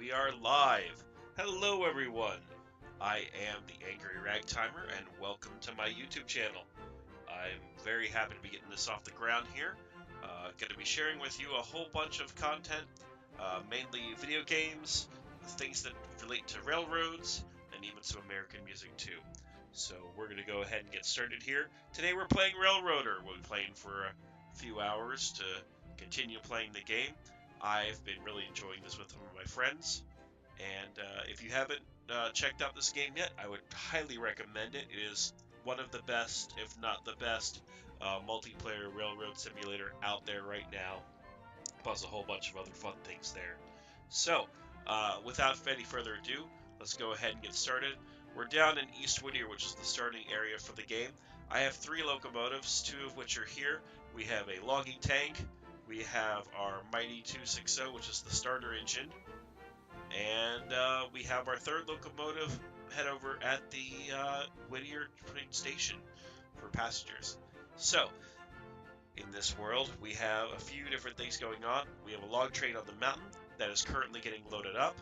we are live. Hello everyone. I am the Angry Ragtimer and welcome to my YouTube channel. I'm very happy to be getting this off the ground here. Going to be sharing with you a whole bunch of content, mainly video games, things that relate to railroads, and even some American music too. So we're going to go ahead and get started here. Today we're playing Railroader. We'll be playing for a few hours to continue playing the game. I've been really enjoying this with some of my friends, and if you haven't checked out this game yet, I would highly recommend it. It is one of the best, if not the best, multiplayer railroad simulator out there right now, plus a whole bunch of other fun things there. So, without any further ado, let's go ahead and get started. We're down in East Whittier, which is the starting area for the game. I have 3 locomotives, 2 of which are here. We have a logging tank, we have our mighty 260, which is the starter engine, and we have our 3rd locomotive head over at the Whittier train station for passengers. So, in this world, we have a few different things going on. We have a log train on the mountain that is currently getting loaded up.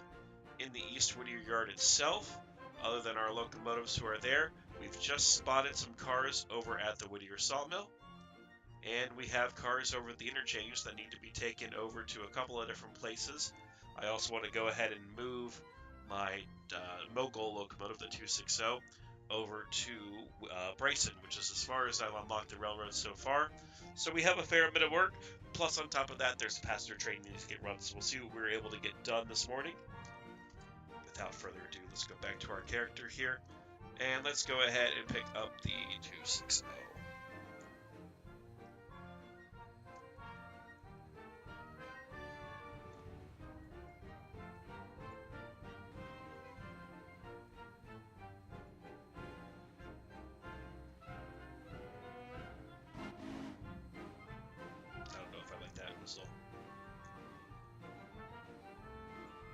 In the East Whittier yard itself, other than our locomotives who are there, we've just spotted some cars over at the Whittier sawmill. And we have cars over at the interchange that need to be taken over to a couple of different places. I also want to go ahead and move my Mogul locomotive, the 260, over to Bryson, which is as far as I've unlocked the railroad so far. So we have a fair bit of work. Plus, on top of that, there's a passenger train that needs to get run. So we'll see what we're able to get done this morning. Without further ado, let's go back to our character here. And let's go ahead and pick up the 260.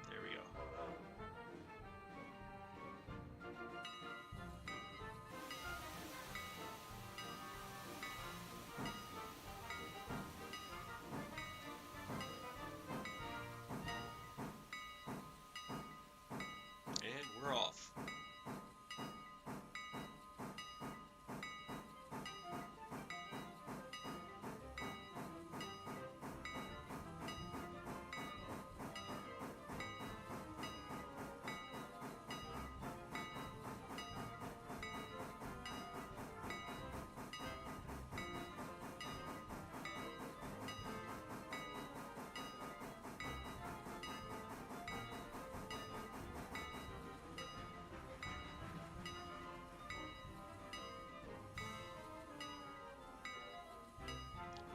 There we go. And we're off.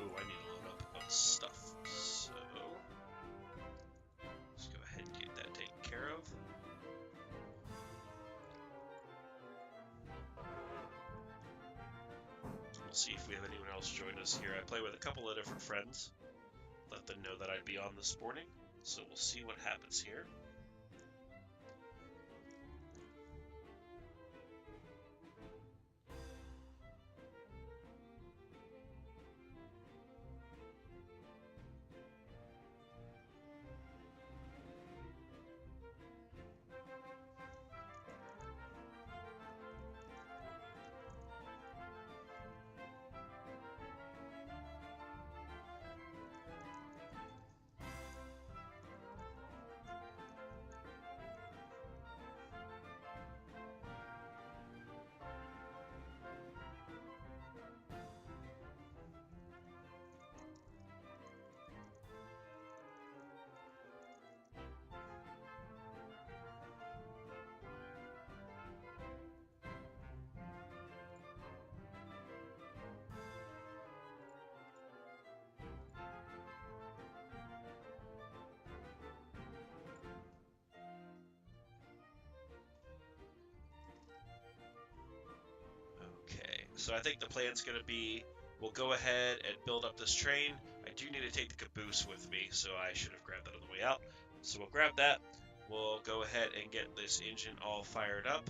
Ooh, I need to load up stuff. So let's go ahead and get that taken care of. We'll see if we have anyone else join us here. I play with a couple of different friends. Let them know that I'd be on this morning. So we'll see what happens here. So I think the plan's going to be, we'll go ahead and build up this train. I do need to take the caboose with me, so I should have grabbed that on the way out. So we'll grab that. We'll go ahead and get this engine all fired up.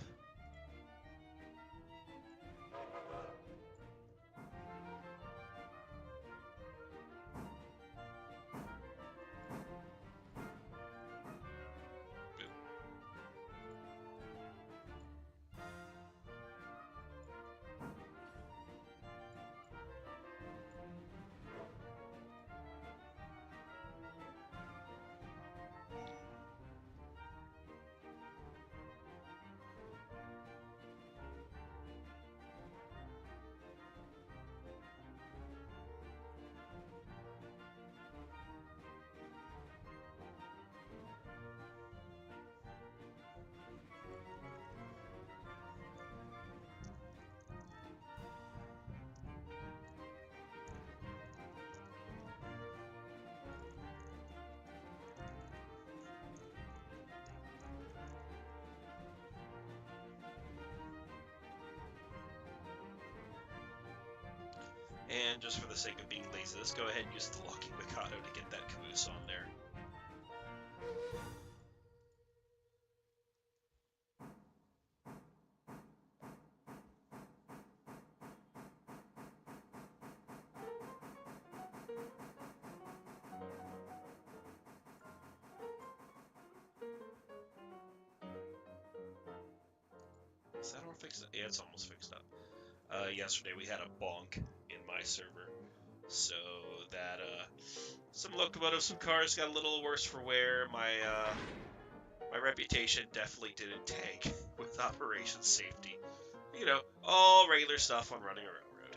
And just for the sake of being lazy, let's go ahead and use the Lucky Mikado to get that caboose on there. Is that all fixed up? Yeah, it's almost fixed up. Yesterday we had a bonk in my server, so that some locomotives, some cars got a little worse for wear. My reputation definitely didn't tank with operation safety. You know, all regular stuff on running a railroad.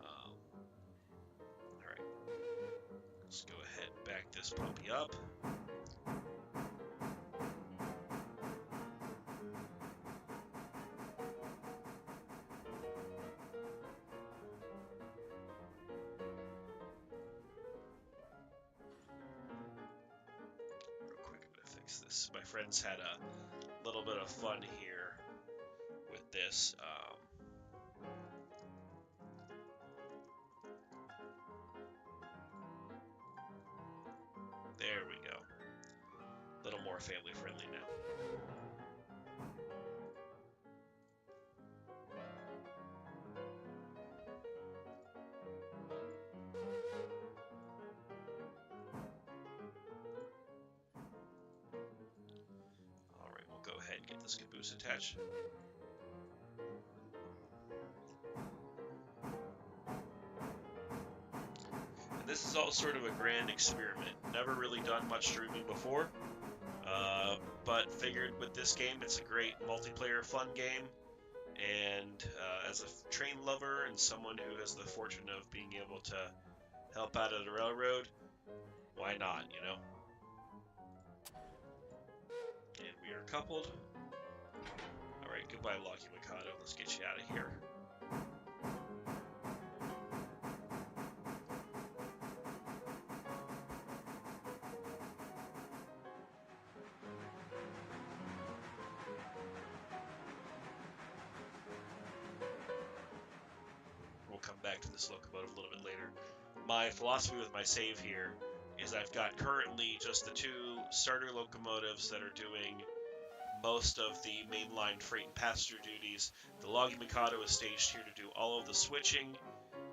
All right, let's go ahead and back this puppy up. This. My friends had a little bit of fun here with this. There we go. A little more family friendly now. Alright, we'll go ahead and get this caboose attached. And this is all sort of a grand experiment. Never really done much streaming before, but figured with this game, it's a great multiplayer fun game. And as a train lover and someone who has the fortune of being able to help out at a railroad, why not, you know? And we are coupled. Alright, goodbye, Lucky Mikado. Let's get you out of here. We'll come back to this locomotive a little bit later. My philosophy with my save here is I've got currently just the two starter locomotives that are doing most of the mainline freight and passenger duties. The Lucky Mikado is staged here to do all of the switching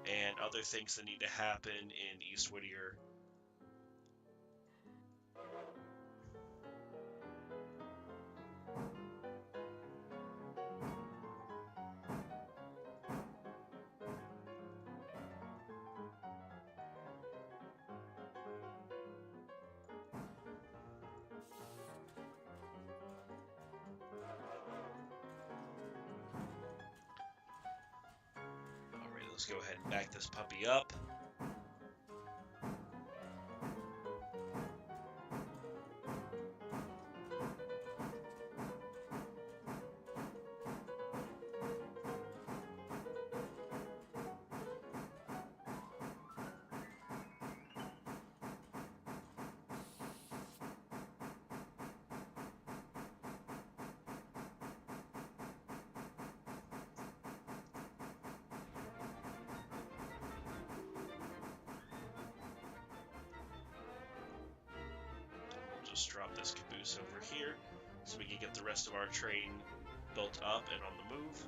and other things that need to happen in East Whittier. Alright, let's go ahead and back this puppy up. Just drop this caboose over here so we can get the rest of our train built up and on the move.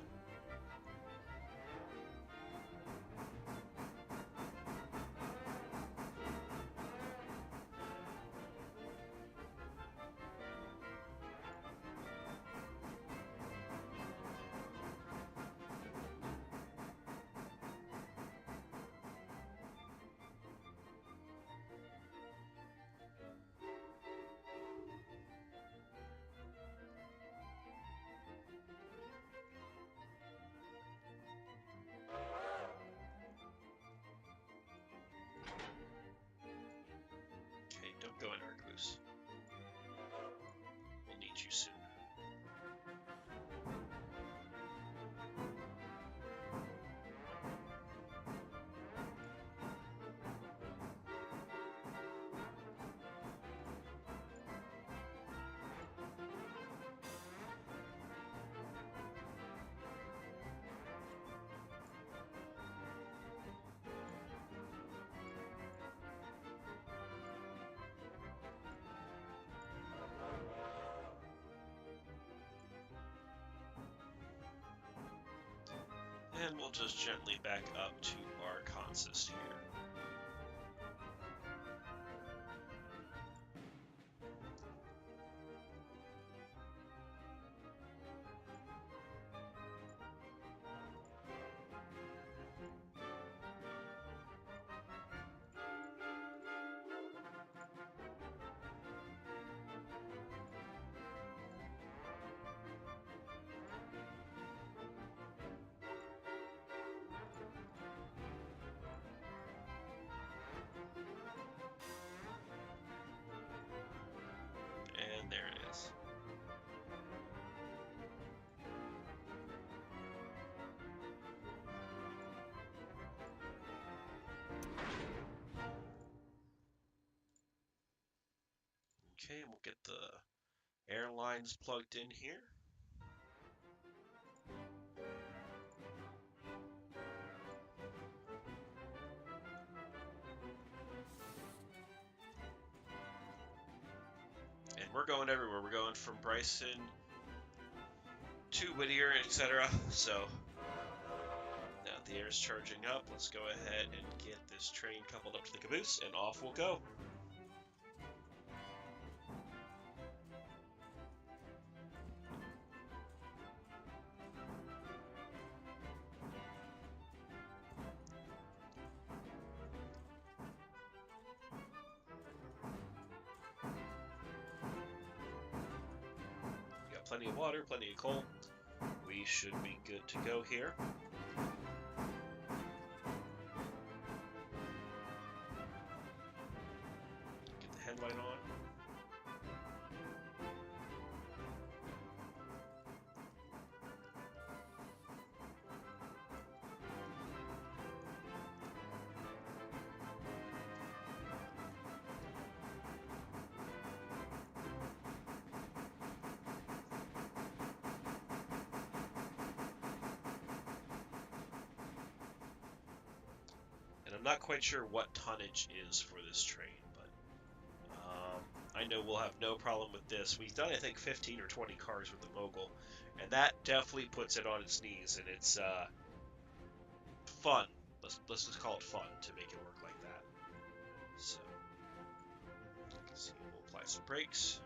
And we'll just gently back up to our consist here. And there it is. Okay, we'll get the airlines plugged in here. And we're going everywhere. We're going from Bryson to Whittier, etc. So now the air's charging up. Let's go ahead and get this train coupled up to the caboose, and off we'll go. We got plenty of water, plenty of coal. We should be good to go here. Get the headlight on. And I'm not quite sure what tonnage is for this train, but I know we'll have no problem with this. We've done, I think, 15 or 20 cars with the Mogul, and that definitely puts it on its knees, and it's fun. Let's just call it fun to make it work like that. So, let's see, we'll apply some brakes.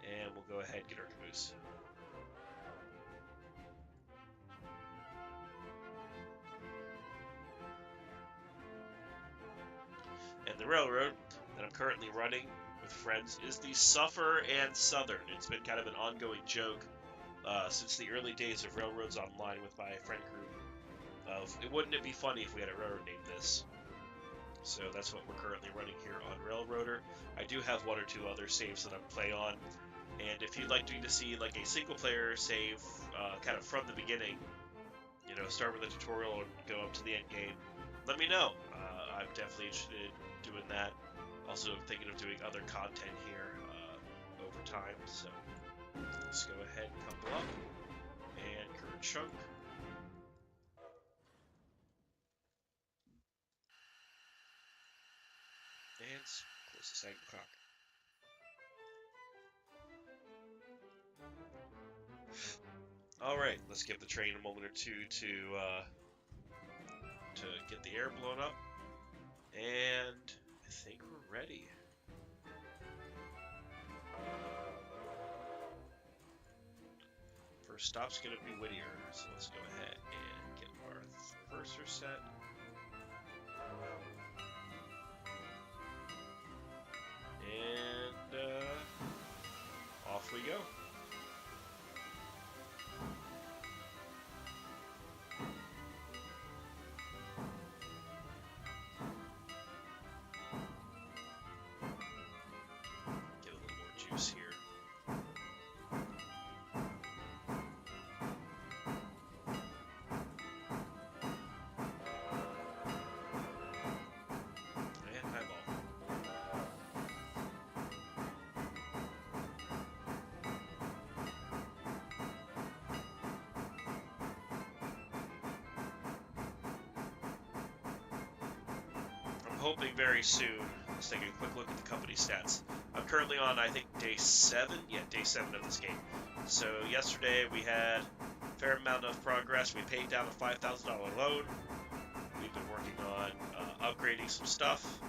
And we'll go ahead and get our caboose. And the railroad that I'm currently running with friends is the Suffer and Southern. It's been kind of an ongoing joke since the early days of Railroads Online with my friend group of, wouldn't it be funny if we had a railroad named this? So that's what we're currently running here on Railroader. I do have one or two other saves that I play on, and if you'd like to see like a single player save kind of from the beginning, you know, start with a tutorial and go up to the end game, let me know. I'm definitely interested in doing that. Also thinking of doing other content here over time, so let's go ahead and couple up and current chunk. And close this angle cock. Alright, let's give the train a moment or two to get the air blown up. And I think we're ready. First stop's going to be Whittier, so let's go ahead and get our reverser set. And off we go. Get a little more juice here. Hoping very soon. Let's take a quick look at the company stats. I'm currently on, I think, day 7. Yeah, day 7 of this game. So yesterday we had a fair amount of progress. We paid down a $5,000 loan. We've been working on upgrading some stuff.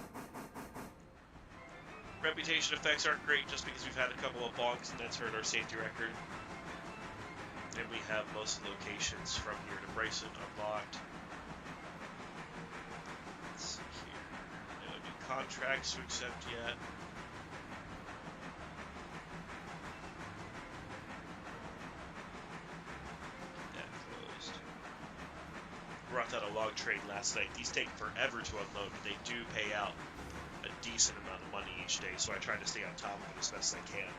Reputation effects aren't great just because we've had a couple of bonks and that's hurt our safety record. And we have most locations from here to Bryson unlocked. Let's see here. No new contracts to accept yet. That closed. Brought out a log train last night. These take forever to unload, but they do pay out a decent amount of money each day, so I try to stay on top of it as best I can.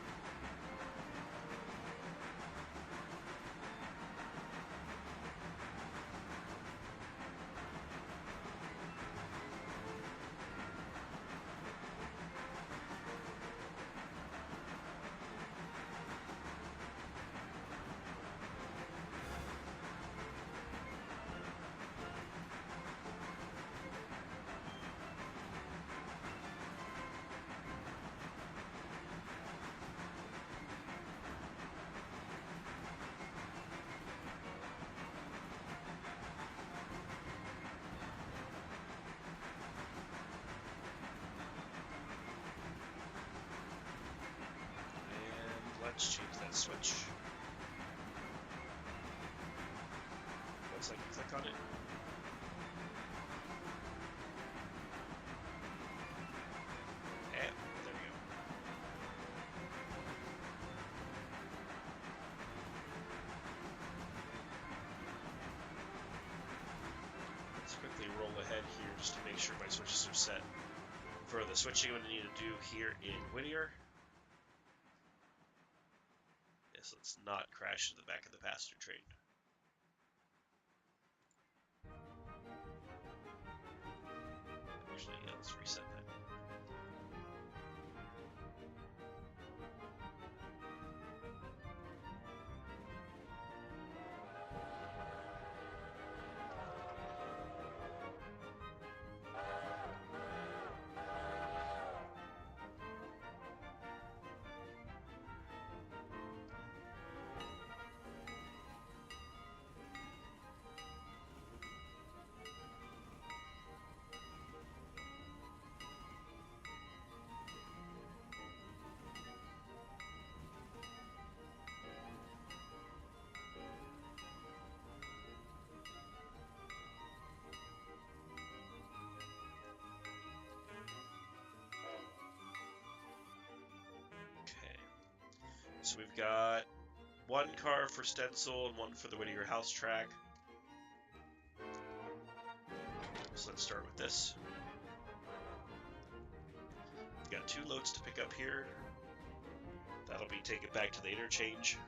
Let's change that switch. Once I can click on it. And there we go. Let's quickly roll ahead here just to make sure my switches are set for the switching I'm going to need to do here in Whittier. Yes, let's not crash into the back of the passenger train. Actually, yeah, let's reset that. So we've got one car for Stencil and one for the Whittier house track. So let's start with this. We've got 2 loads to pick up here. That'll be taken back to the interchange.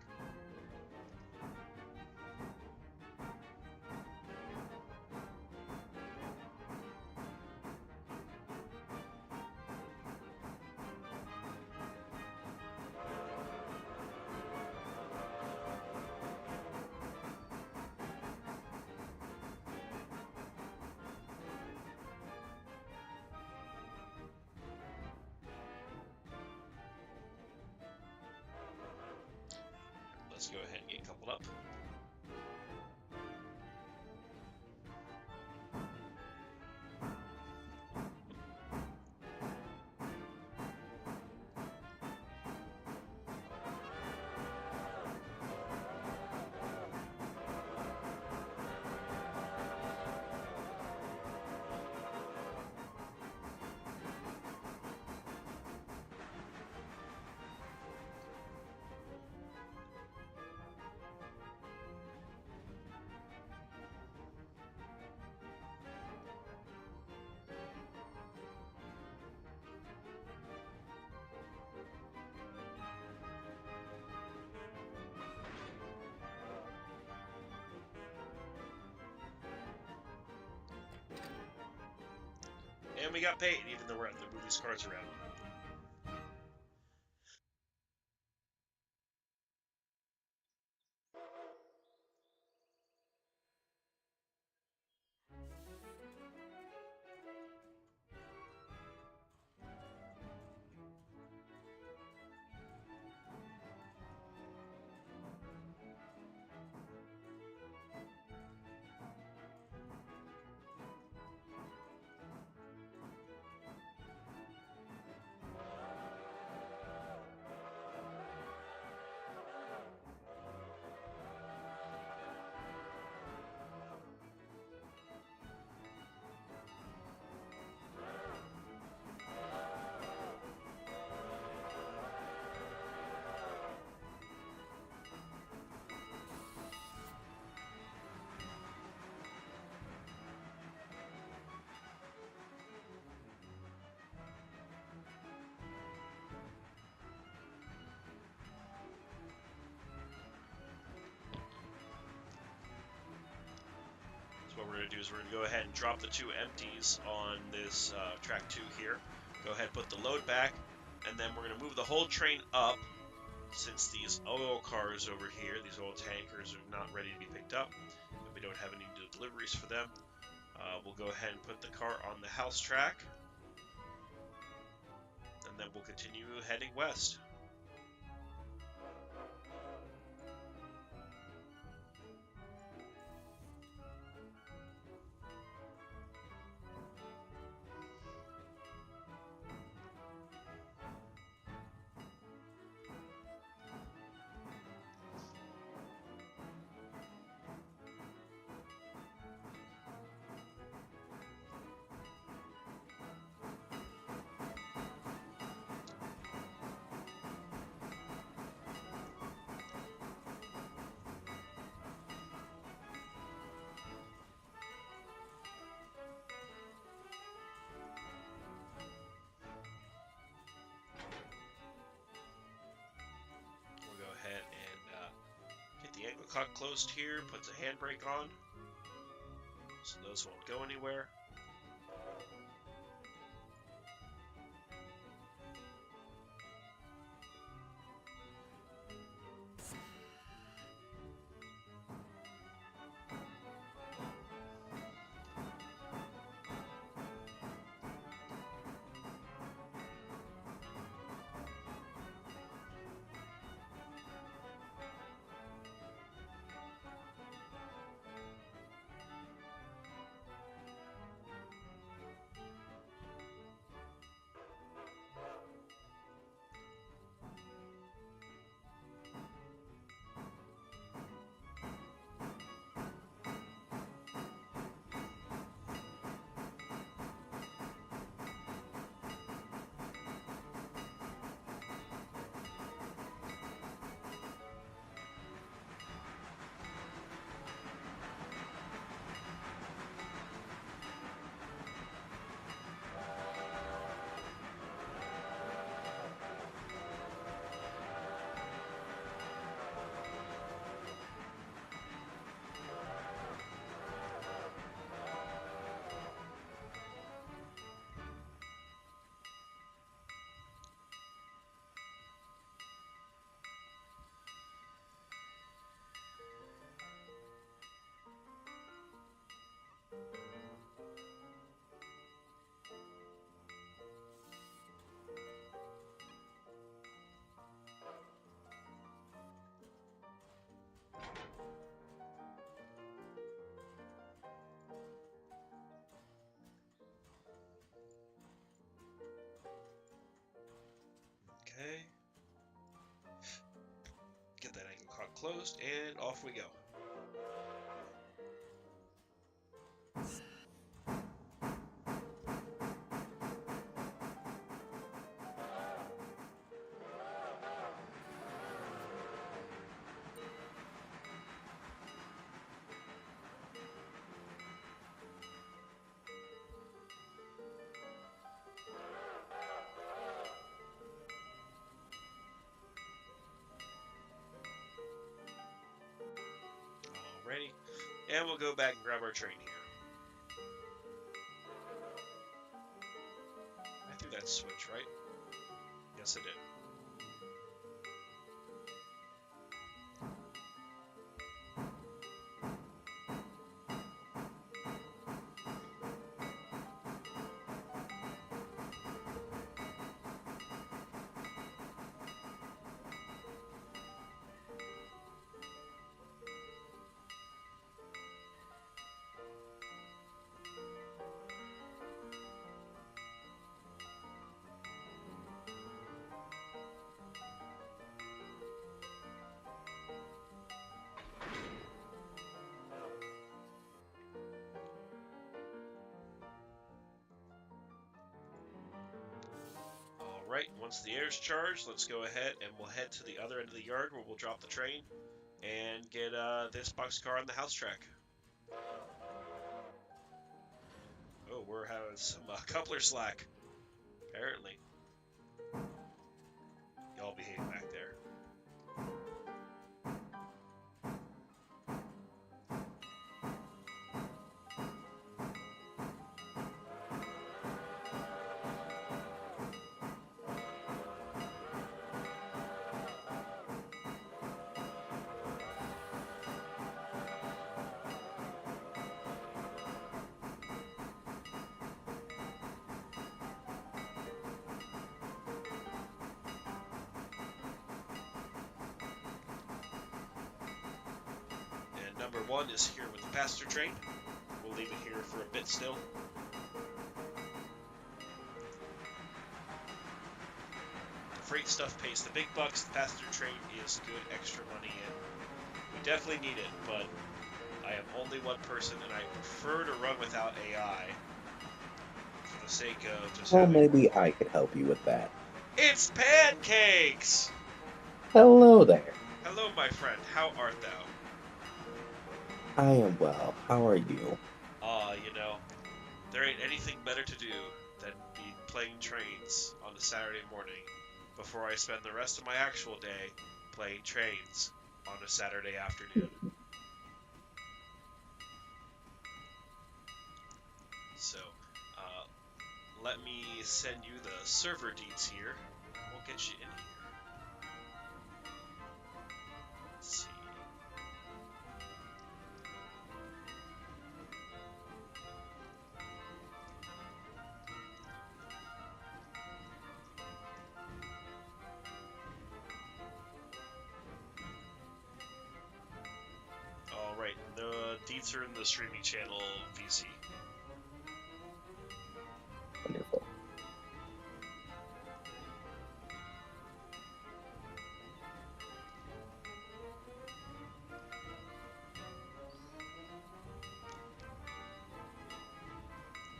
Let's go ahead and get coupled up. And we got paid, even though we're having to move these cards around. we're going to do is we're going to go ahead and drop the 2 empties on this track 2 here. Go ahead, put the load back, and then we're going to move the whole train up. Since these oil cars over here, these oil tankers, are not ready to be picked up, and we don't have any deliveries for them, we'll go ahead and put the car on the house track, and then we'll continue heading west. The angle cock closed here, puts a handbrake on, so those won't go anywhere. Okay. Get that angle cock closed, and off we go. Alrighty, and we'll go back and grab our train here. I threw that switch, right? Yes, I did. Alright, once the air's charged, let's go ahead and we'll head to the other end of the yard where we'll drop the train and get this boxcar on the house track. Oh, we're having some coupler slack, apparently. Y'all behave back there. Number 1 is here with the passenger train. We'll leave it here for a bit still. The freight stuff pays the big bucks. The passenger train is good extra money in. We definitely need it, but I am only one person and I prefer to run without AI for the sake of just Well, having... maybe I could help you with that. It's Pancakes! Hello there. Hello, my friend. How art thou? I am well. How are you? You know, there ain't anything better to do than be playing trains on a Saturday morning before I spend the rest of my actual day playing trains on a Saturday afternoon. So, let me send you the server deets here. We'll get you in here. Let's see. Alright, the deets are in the streaming channel VC. Wonderful.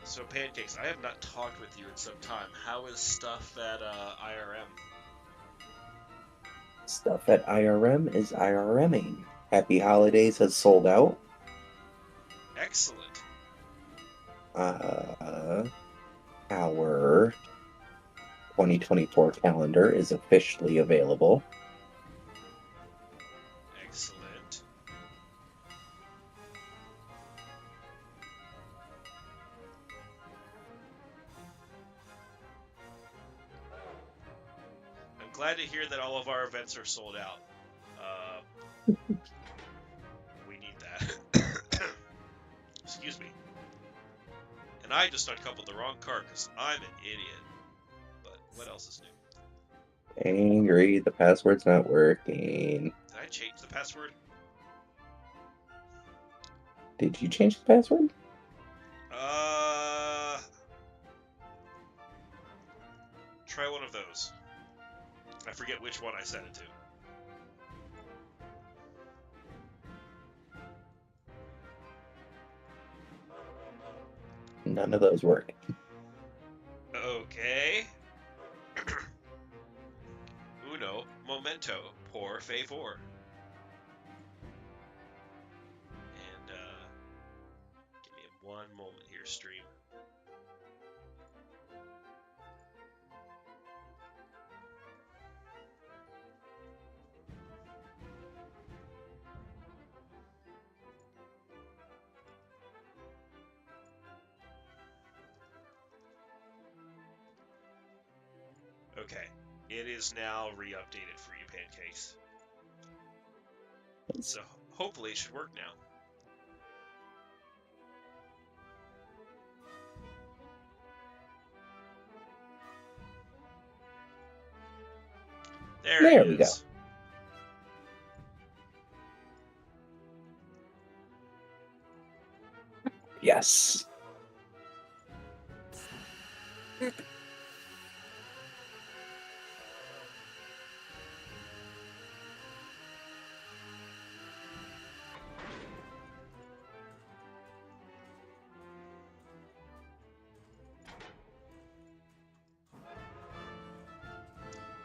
So, Pancakes, I have not talked with you in some time. How is stuff at IRM? Stuff at IRM is IRMing. Happy Holidays has sold out. Excellent. Our 2024 calendar is officially available. Excellent. I'm glad to hear that all of our events are sold out. We need that. Excuse me. And I just uncoupled the wrong card because I'm an idiot. But what else is new? Angry, the password's not working. Did I change the password? Did you change the password? Try one of those. I forget which one I set it to. None of those work. Okay. Uno momento por favor. And give me one moment here, stream. Okay, it is now re-updated for you, Pancakes. So hopefully it should work now. There he we go. is. Yes.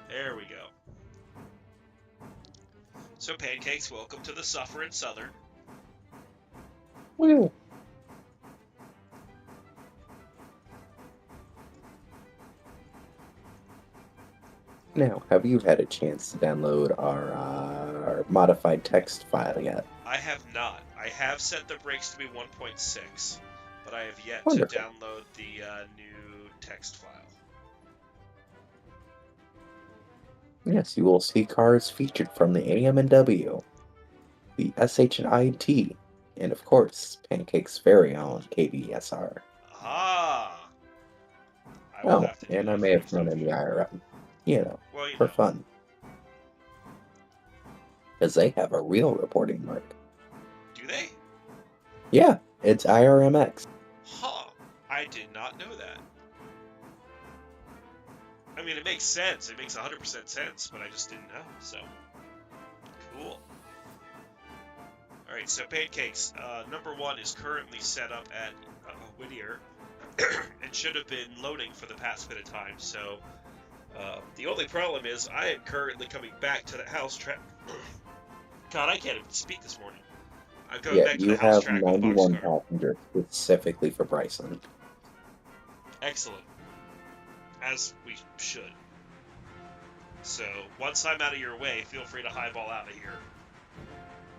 There we go. So, Pancakes, welcome to the Suffering Southern. Woo. Now, have you had a chance to download our modified text file yet? I have not. I have set the brakes to be 1.6, but I have yet Wonderful. to download the new text file. Yes, you will see cars featured from the AM and W, the SH and IT, and of course, Pancake's very own KBSR. Ah! I will have to do and I that may for have next thrown in the IRM, well, for fun. Because they have a real reporting mark. Do they? Yeah, it's IRMX. Huh. I did not know that. I mean, it makes sense. It makes 100% sense, but I just didn't know. So, cool. All right, so pancakes. Number one is currently set up at Whittier and should have been loading for the past bit of time. So, the only problem is I am currently coming back to the house track. God, I can't even speak this morning. I'm going Yeah, back to the you house have track with 91 Boxcar. passengers specifically for Bryson. Excellent. As we should. So, once I'm out of your way, feel free to highball out of here.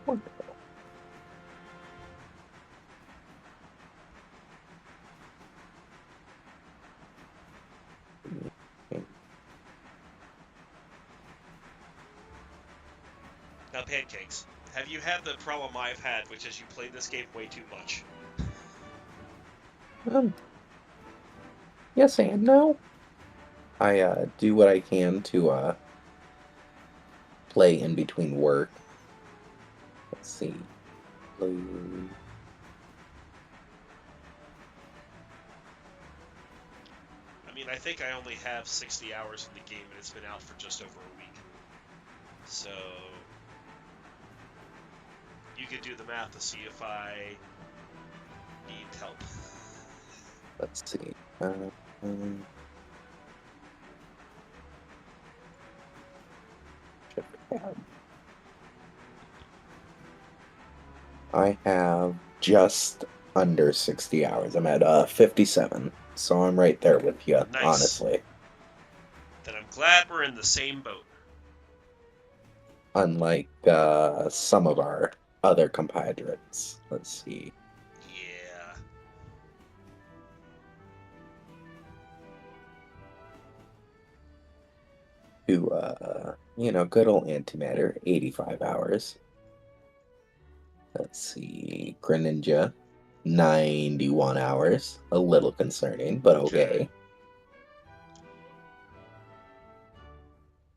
Wonderful. Now, pancakes. Have you had the problem I've had, which is you play this game way too much? Yes and no. I do what I can to play in between work. Let's see. Blue. I mean, I think I only have 60 hours in the game, and it's been out for just over a week. So, you could do the math to see if I need help. Let's see. I have just under 60 hours. I'm at 57, so I'm right there with you, Nice. honestly. Then I'm glad we're in the same boat. Unlike some of our other compatriots. Let's see. Yeah. Who, good old antimatter, 85 hours. Let's see. Greninja, 91 hours. A little concerning, but okay.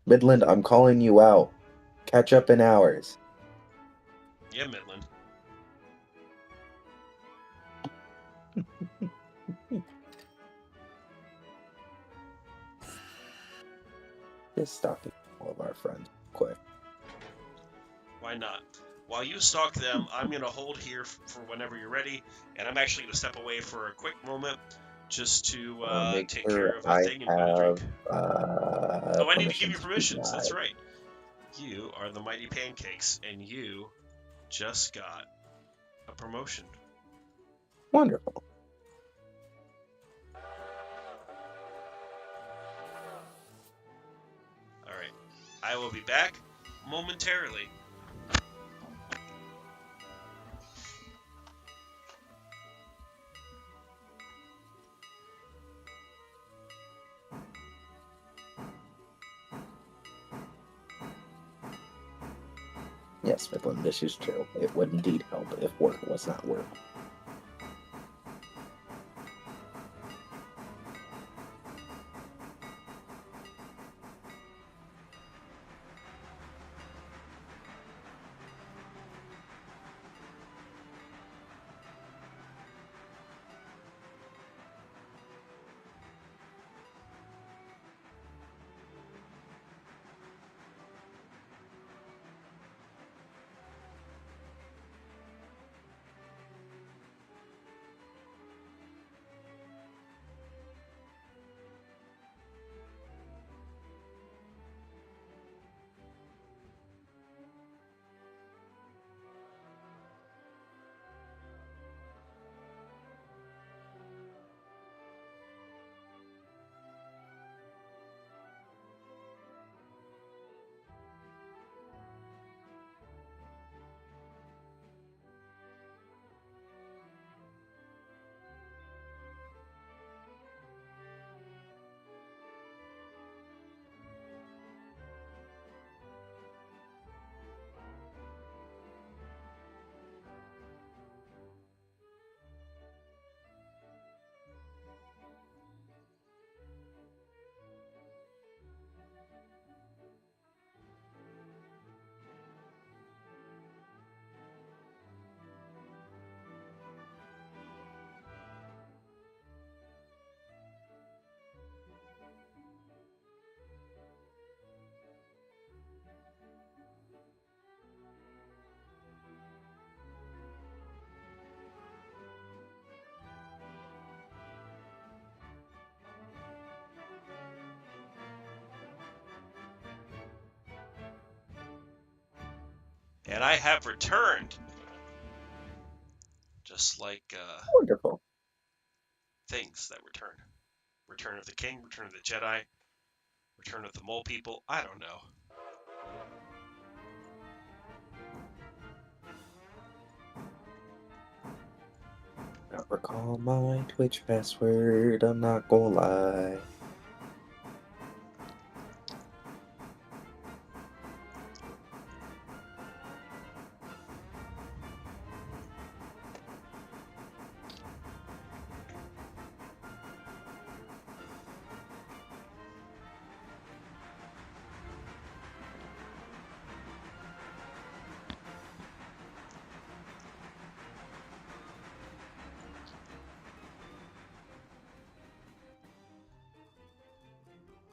Midland, I'm calling you out. Catch up in hours. Yeah, Midland. Just stalking all of our friends quick. Why not? While you stalk them, I'm going to hold here for whenever you're ready, and I'm actually going to step away for a quick moment just to Make take sure care of a I thing and get a have drink. Oh, I need to give you permissions permissions. That's denied. right. You are the Mighty Pancakes, and you just got a promotion. Wonderful. All right. I will be back momentarily. Yes, Midland, this is true. It would indeed help if work was not work. And I have returned. Just like Wonderful. things that return. Return of the King, Return of the Jedi, Return of the Mole People. I don't know. I don't recall my Twitch password, I'm not gonna lie.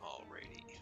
Alrighty.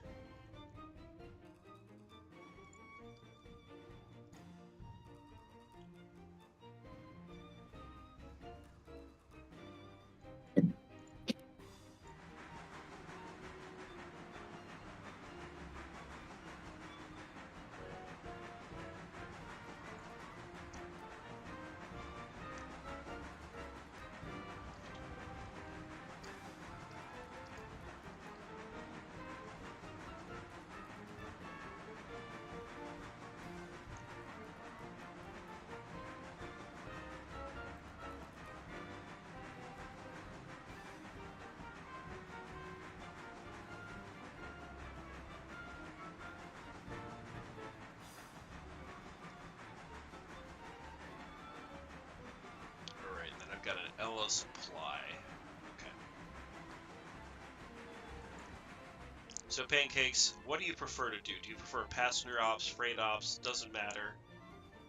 Alright, then I've got an Ella supply. Okay. So Pancakes, what do you prefer to do? Do you prefer passenger ops, freight ops? Doesn't matter.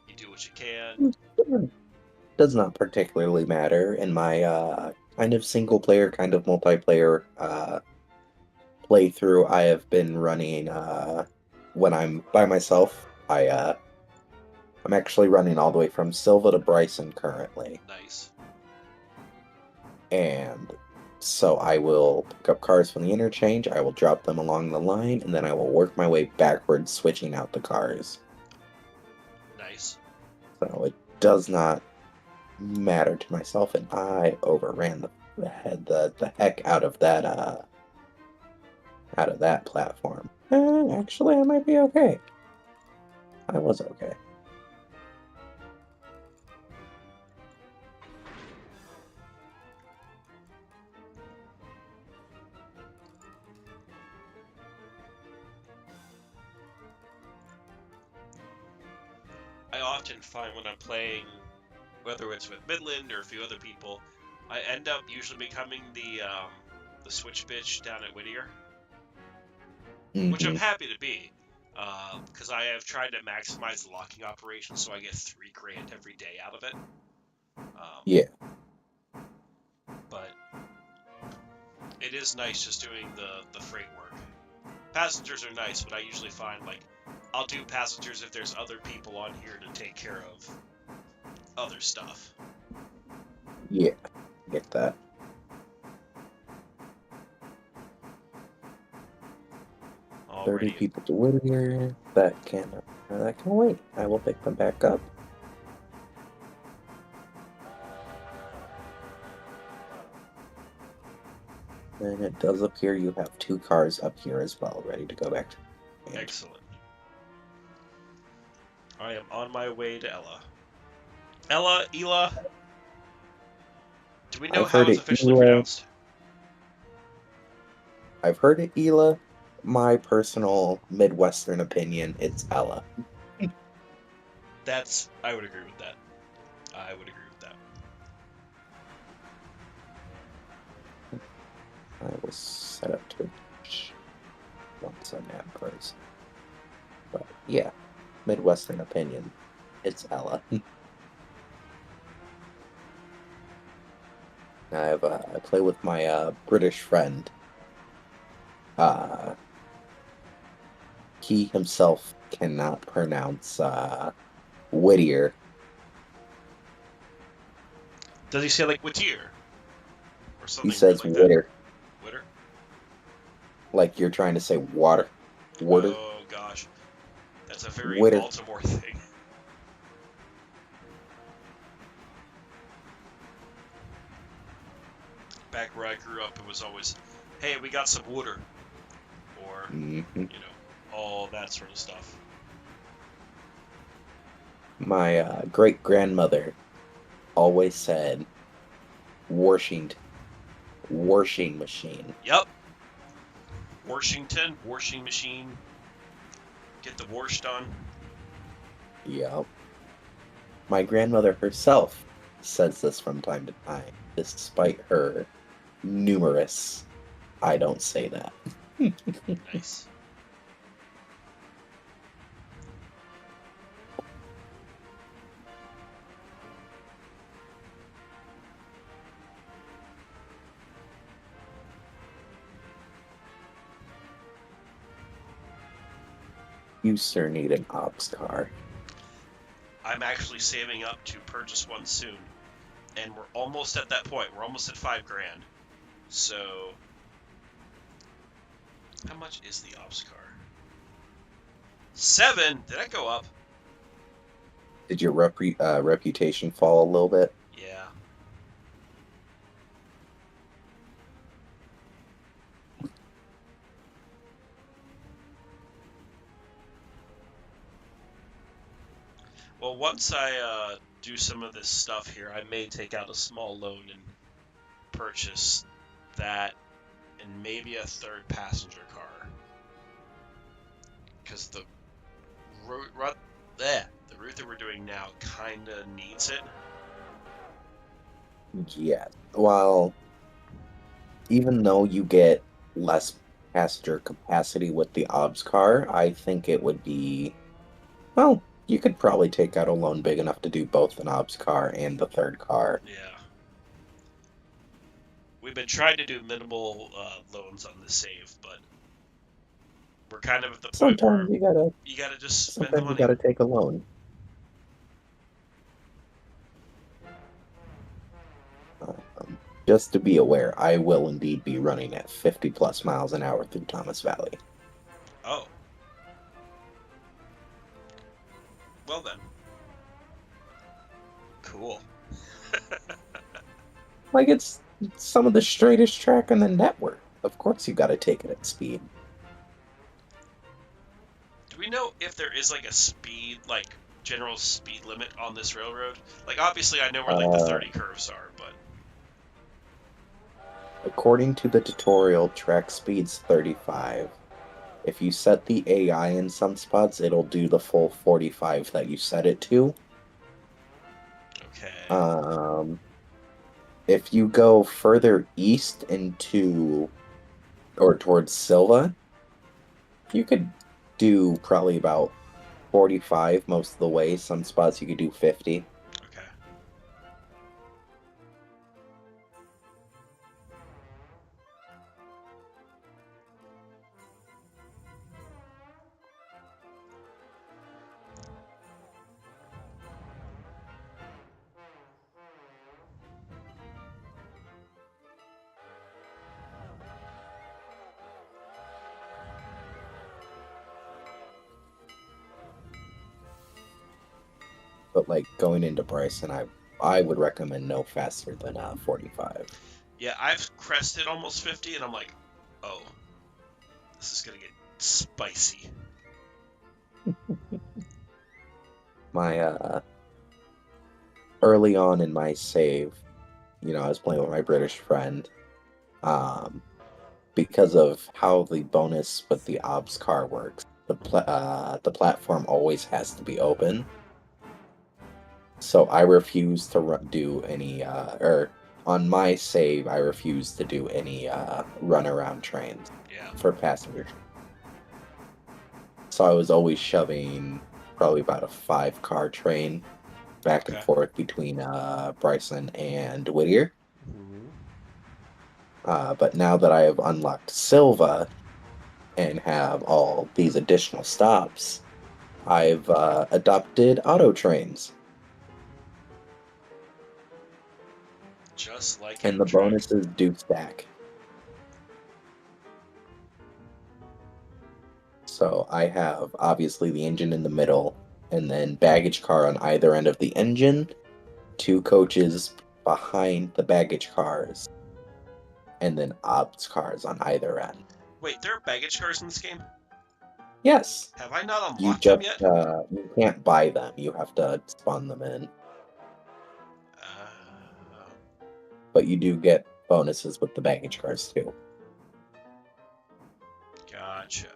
You do what you can. Does not particularly matter in my kind of single player, kind of multiplayer playthrough. I have been running when I'm by myself. I'm actually running all the way from Silva to Bryson currently. Nice. And so I will pick up cars from the interchange, I will drop them along the line, and then I will work my way backwards, switching out the cars. Nice. So it does not matter to myself, and I overran the heck out of that platform. Actually, I might be okay. I was okay. I often find when I'm playing, whether it's with Midland or a few other people, I end up usually becoming the switch bitch down at Whittier, which I'm happy to be, because I have tried to maximize the locking operation so I get $3,000 every day out of it. Yeah. But it is nice just doing the freight work. Passengers are nice, but I usually find like I'll do passengers if there's other people on here to take care of other stuff. Yeah, get that. Alrighty. 30 people to Whittier. That can wait. I will pick them back up. And it does appear you have 2 cars up here as well, ready to go back to. Excellent. I am on my way to Ella. Ela. Do we know how it's officially pronounced? I've heard it Ela. My personal Midwestern opinion, it's Ella. I would agree with that. I would agree with that. I will set up Twitch once I'm at first. But yeah, Midwestern opinion, it's Ella. I play with my British friend. He himself cannot pronounce Whittier. Does he say like Whittier? Or something? He says like Whitter. That? Whitter? Like you're trying to say water. Water. Oh gosh. That's a very Whitter. Baltimore thing. Back where I grew up, it was always, hey, we got some water, or Hmm. all that sort of stuff. My great grandmother always said, "Washington, washing machine." Yep, Washington, washing machine, get the wash done. Yep. My grandmother herself says this from time to time, despite her numerous "I don't say that." Nice. You, sir, need an ops car. I'm actually saving up to purchase one soon, and we're almost at that point. We're almost at $5,000. So, how much is the ops car? 7? Did that go up? Did your reputation fall a little bit? Yeah. Well, once I do some of this stuff here, I may take out a small loan and purchase that and maybe a third passenger car. Because the route that we're doing now kind of needs it. Yeah. Well, even though you get less passenger capacity with the OBS car, I think it would be, well, you could probably take out a loan big enough to do both an OBS car and the third car. Yeah. We've been trying to do minimal loans on the save, but we're kind of at the point where Sometimes you gotta, you got to just spend the sometimes you money. gotta take a loan. Just to be aware, I will indeed be running at 50 plus miles an hour through Thomas Valley. Oh. Well then. Cool. Like, it's some of the straightest track on the network. Of course you gotta take it at speed. Do we know if there is like a speed, like general speed limit on this railroad? Like obviously I know where like the Uh, 30 curves are, but According to the tutorial, track speed's 35. If you set the AI in some spots, it'll do the full 45 that you set it to. okay. Um, if you go further east into or towards Silva, you could do probably about 45 most of the way. Some spots you could do 50. Okay. But like going into Bryson, I would recommend no faster than 45. Yeah, I've crested almost 50 and I'm like, "Oh, this is going to get spicy." My Early on in my save, I was playing with my British friend. Um, because of how the bonus with the OBS car works, the platform always has to be open. So I refuse to do any, or on my save, I refuse to do any runaround trains Yeah. for passengers. So I was always shoving probably about a 5-car train back and Okay. forth between Bryson and Whittier. Mm-hmm. But now that I have unlocked Silva and have all these additional stops, I've adopted auto trains. Just like And the Amtrak. bonuses do stack. So I have obviously the engine in the middle, and then baggage car on either end of the engine, 2 coaches behind the baggage cars, and then ops cars on either end. Wait, there are baggage cars in this game? Yes, Have I not you unlocked them just yet? you can't buy them. You have to spawn them in, Uh, but you do get bonuses with the baggage cars too. gotcha.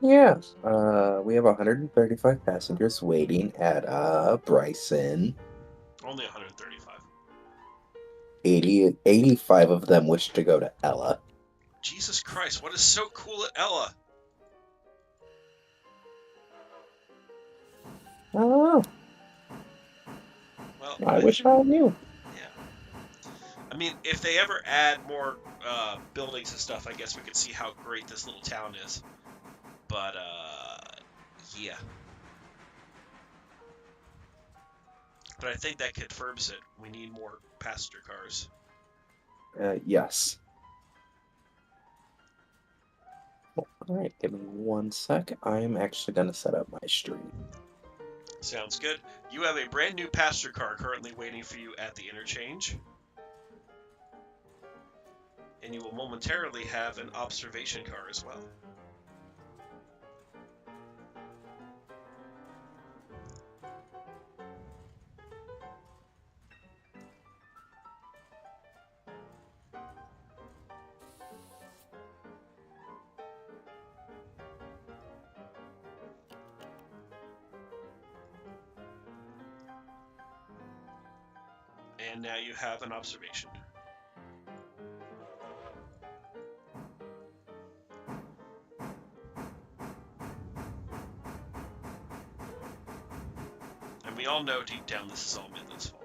Yes, we have 135 passengers waiting at Bryson. Only 135. 85 of them wish to go to Ella. Jesus Christ, what is so cool at Ella? Oh, Well, I wish I knew. yeah. I mean, if they ever add more buildings and stuff, I guess we could see how great this little town is. But, yeah. But I think that confirms it. We need more passenger cars. Yes. All right, give me 1 sec. I am actually going to set up my stream. Sounds good. You have a brand new passenger car currently waiting for you at the interchange. And you will momentarily have an observation car as well. And now you have an observation. And we all know deep down this is all Midland's fault.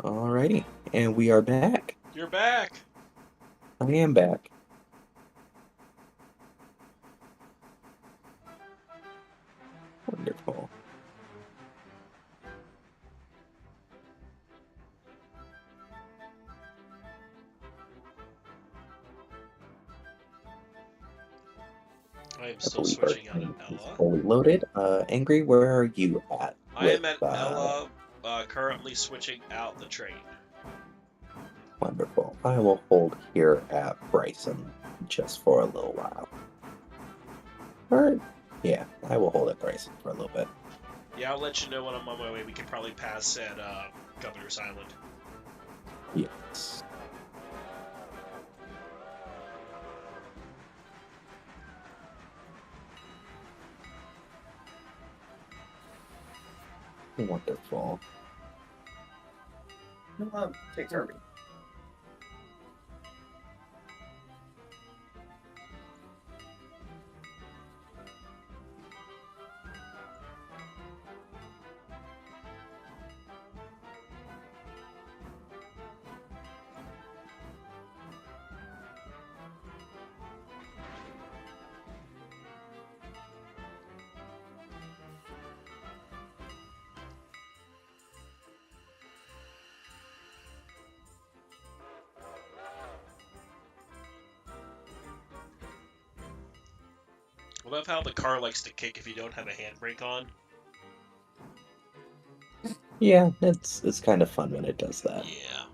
Alrighty, and we are back. You're back. I am back. Wonderful. I am I still believe our switching out team at is Ella. fully loaded. Angry, where are you at I with am at Ella, currently switching out the train. Wonderful. I will hold here at Bryson just for a little while. Alright. Yeah, I will hold at Bryson for a little bit. Yeah, I'll let you know when I'm on my way. We can probably pass at Governor's Island. Yes. Wonderful. Take care of me. I love how the car likes to kick if you don't have a handbrake on. Yeah, it's kind of fun when it does that. Yeah.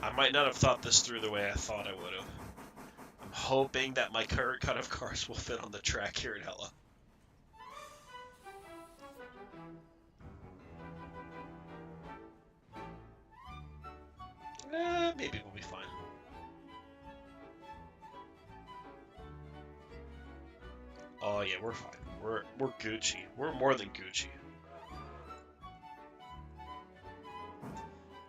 I might not have thought this through the way I thought I would have. I'm hoping that my current cut of cars will fit on the track here at Ella. Maybe we'll be fine. Oh yeah, we're fine. We're Gucci. We're more than Gucci.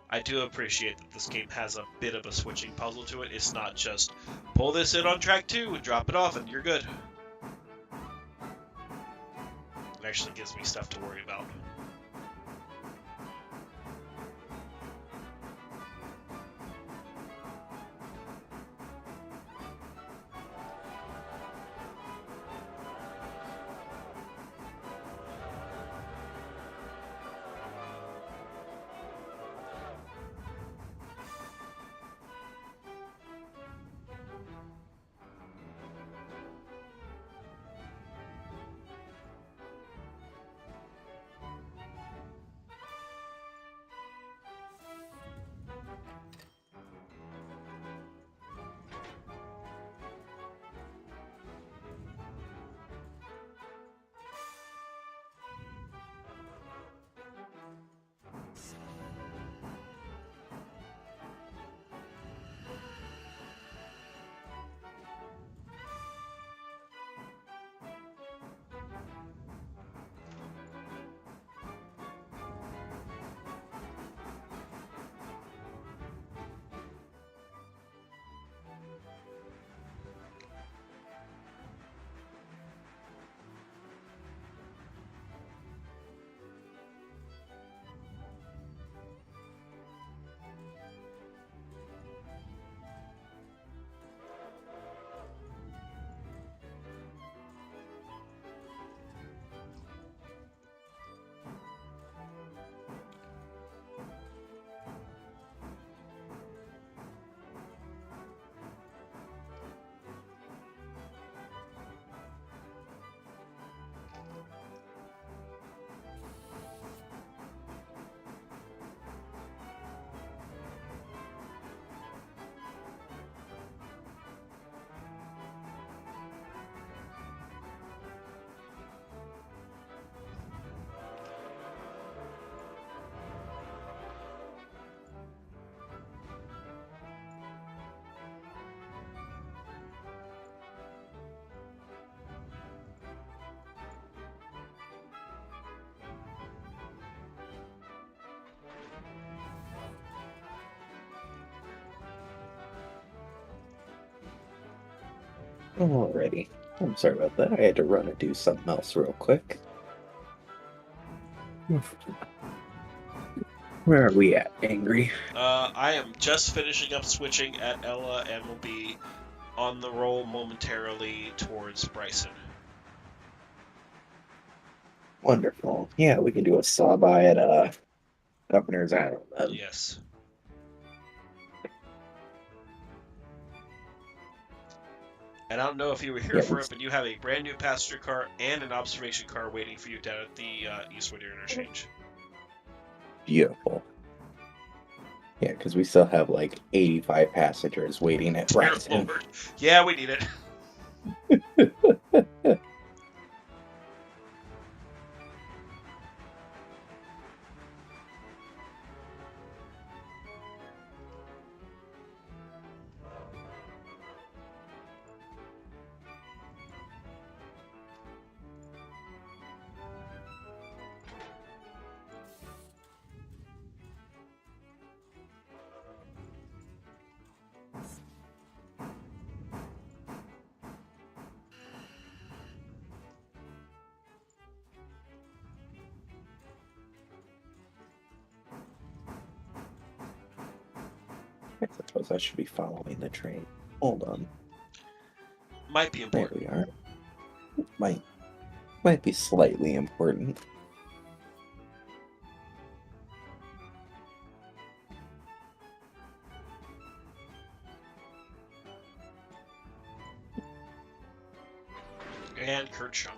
I do appreciate that this game has a bit of a switching puzzle to it. It's not just pull this in on track 2 and drop it off and you're good. It actually gives me stuff to worry about. Alrighty. I'm sorry about that. I had to run and do something else real quick. Where are we at, Angry? I am just finishing up switching at Ella and will be on the roll momentarily towards Bryson. Wonderful. Yeah, we can do a saw-by at Governor's Island then. Yes. And I don't know if you were here Yeah, for it, but you have a brand new passenger car and an observation car waiting for you down at the Eastwood Interchange. beautiful. Yeah, because we still have like 85 passengers waiting at Dear Bryson. Lord. Yeah, we need it. I suppose I should be following the train. Hold on. Might be There important. we are. Might be slightly important. And Kerchunk.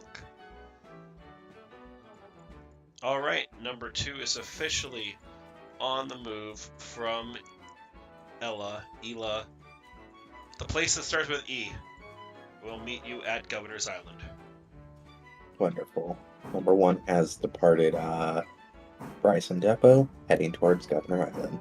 Alright, number 2 is officially on the move from Ela, the place that starts with E. We'll meet you at Governor's Island. Wonderful. Number 1 has departed Bryson Depot, heading towards Governor Island.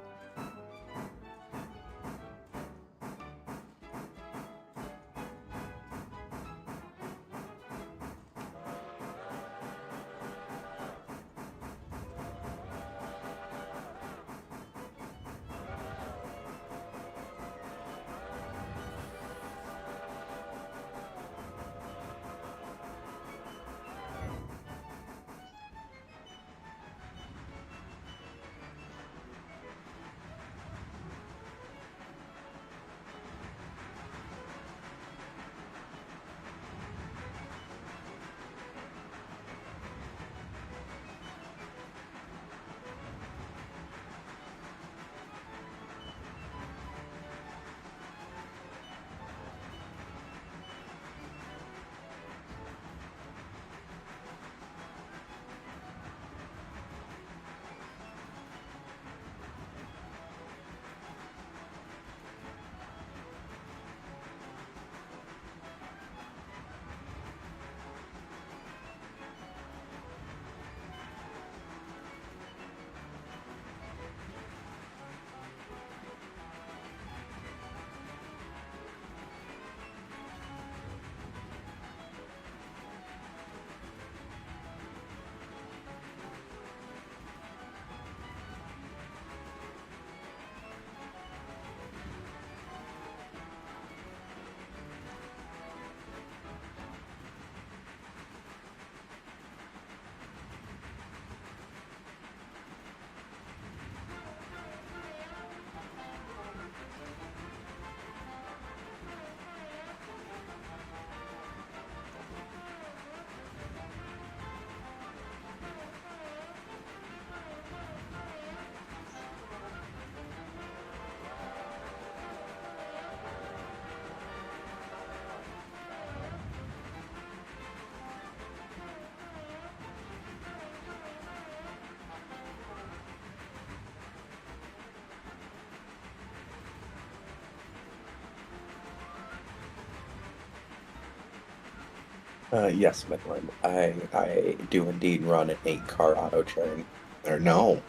Yes, Midland. I do indeed run an 8-car auto train. Or no.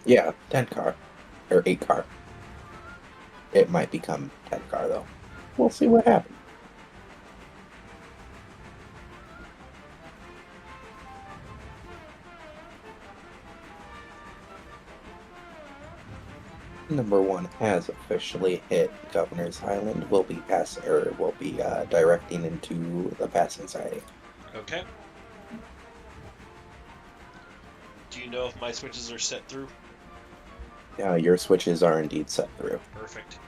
Yeah, 10-car. Or 8-car. It might become 10-car, though. We'll see what happens. Number one has officially hit Governor's Island. Will be directing into the passing siding. Okay. Do you know if my switches are set through? Your switches are indeed set through. Perfect.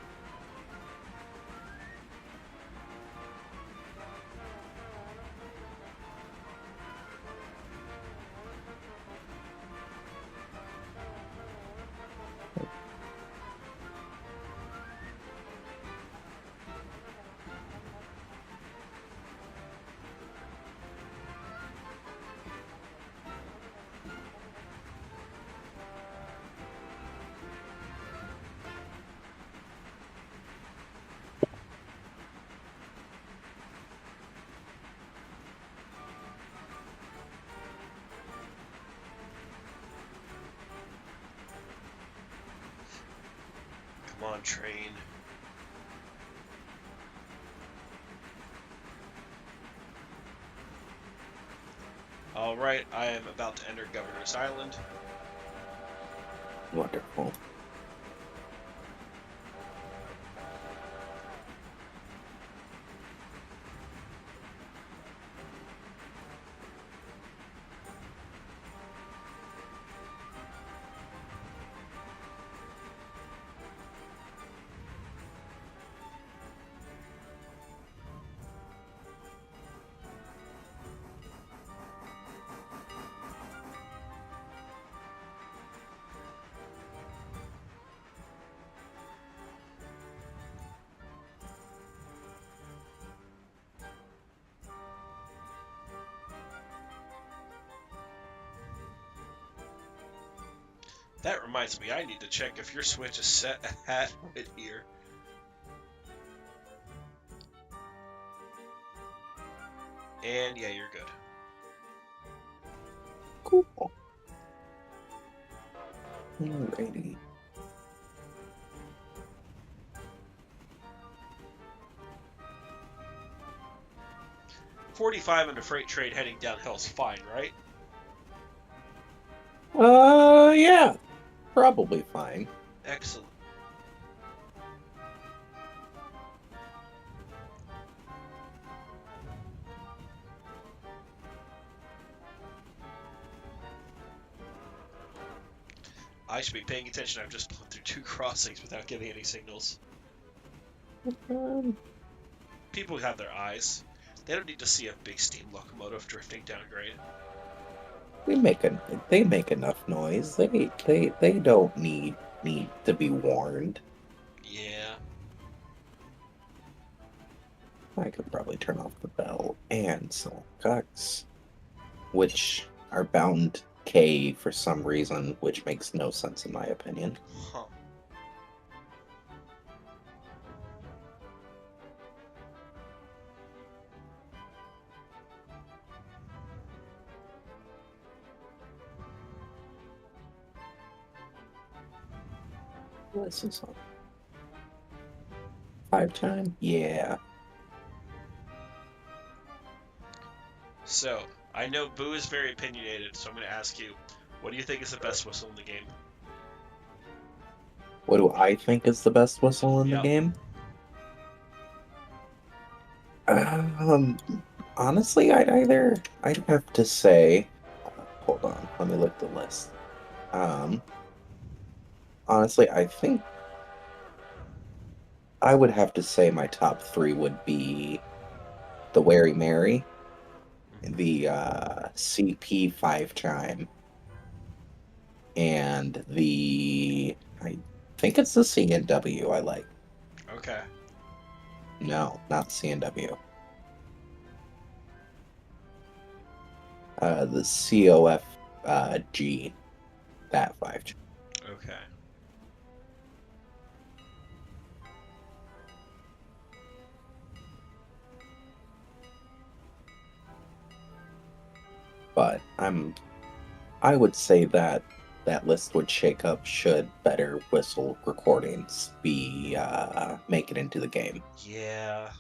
Come on, train. Alright, I am about to enter Governor's Island. Wonderful. That reminds me, I need to check if your switch is set at Whittier. And yeah, you're good. Cool. Alrighty. $45 into freight trade heading downhill is fine, right? Yeah. Probably fine. Excellent. I should be paying attention. I've just blown through 2 crossings without getting any signals. Um, People have their eyes. They don't need to see a big steam locomotive drifting down grade. they make enough noise. They don't need to be warned. Yeah. I could probably turn off the bell and some cucks, which are bound K for some reason, which makes no sense in my opinion. Huh. This is on 5 time. Yeah. So, I know Boo is very opinionated, so I'm going to ask you, what do you think is the best whistle in the game? What do I think is the best whistle in the Yep. game? Um, honestly, I'd have to say, hold on, let me look the list. Um, honestly, I think I would have to say my top three would be the Wary Mary, the CP 5 chime, and I think it's the CNW I like. Okay. No, not CNW. The COF G, that 5 chime. Okay. But I would say that list would shake up should better whistle recordings be make it into the game. Yeah.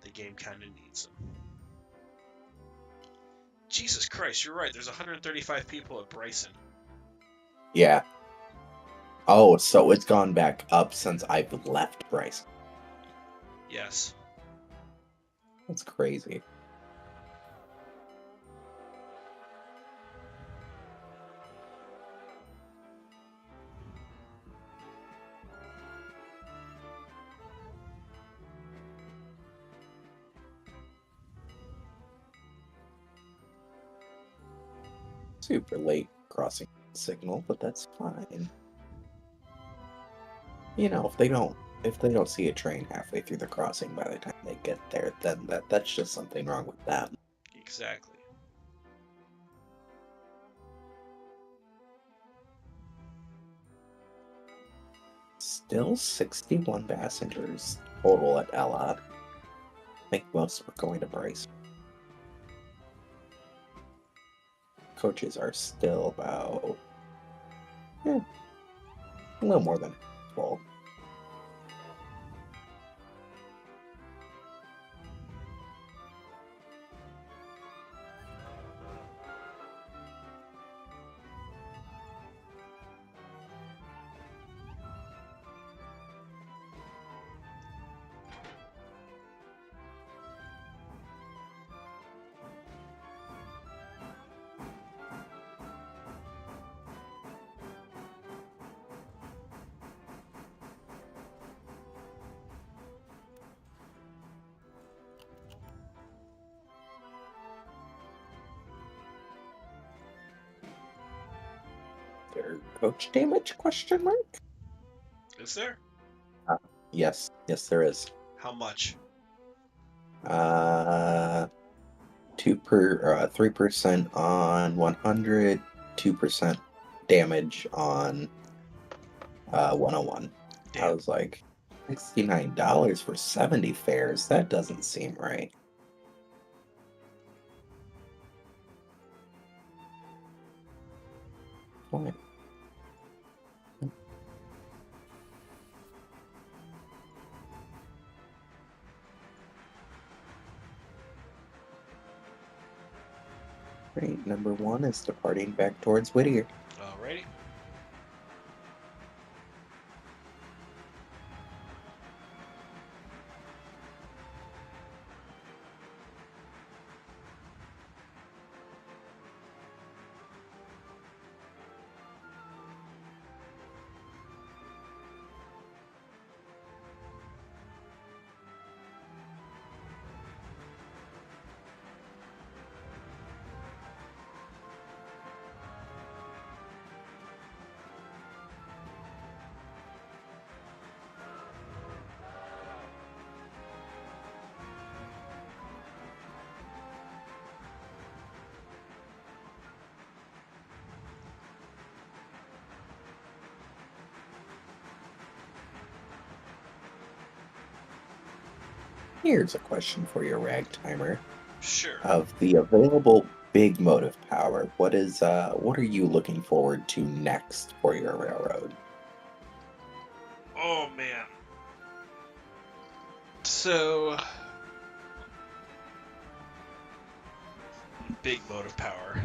The game kind of needs them. Jesus Christ, you're right. There's 135 people at Bryson. Yeah. Oh, so it's gone back up since I've left Bryce. Yes. That's crazy. Super late crossing signal, but that's fine. You know, if they don't see a train halfway through the crossing by the time they get there, then that's just something wrong with them. Exactly. Still 61 passengers total at Ella. I think most were going to Bryce. Coaches are still about a little more than full. There coach damage question mark? Is there? Yes, there is. How much? 3% on 100, 2% damage on 101. Damn. I was like, $69 for 70 fares? That doesn't seem right. What? Great, number 1 is departing back towards Whittier. Alrighty. Here's a question for your Ragtimer. Sure. Of the available big motive power, what are you looking forward to next for your railroad? Oh man. So big motive power.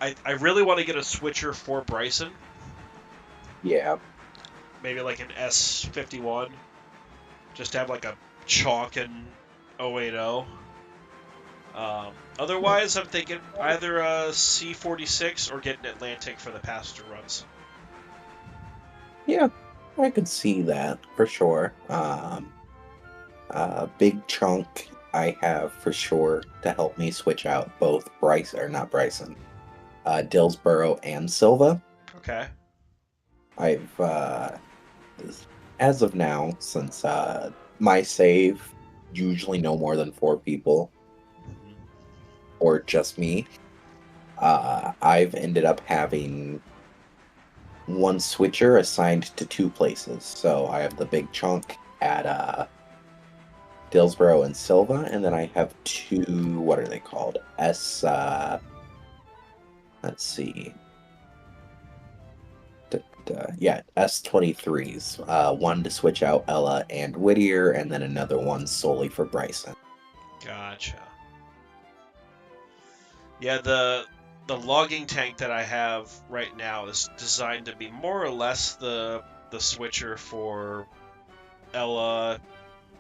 I really want to get a switcher for Bryson. Yeah. Maybe like an S51. Just to have like a chalk and 080. Otherwise, I'm thinking either a C46 or get an Atlantic for the passenger runs. Yeah, I could see that for sure. Big chunk I have for sure to help me switch out both Dillsboro and Silva. Okay. I've as of now, since my save usually no more than 4 people or just me, I've ended up having one switcher assigned to 2 places. So I have the big chunk at Dillsboro and Silva, and then I have 2, what are they called? Let's see. Yeah, S23s. One to switch out Ella and Whittier, and then another one solely for Bryson. Gotcha. Yeah, the the logging tank that I have right now is designed to be more or less the switcher for Ella,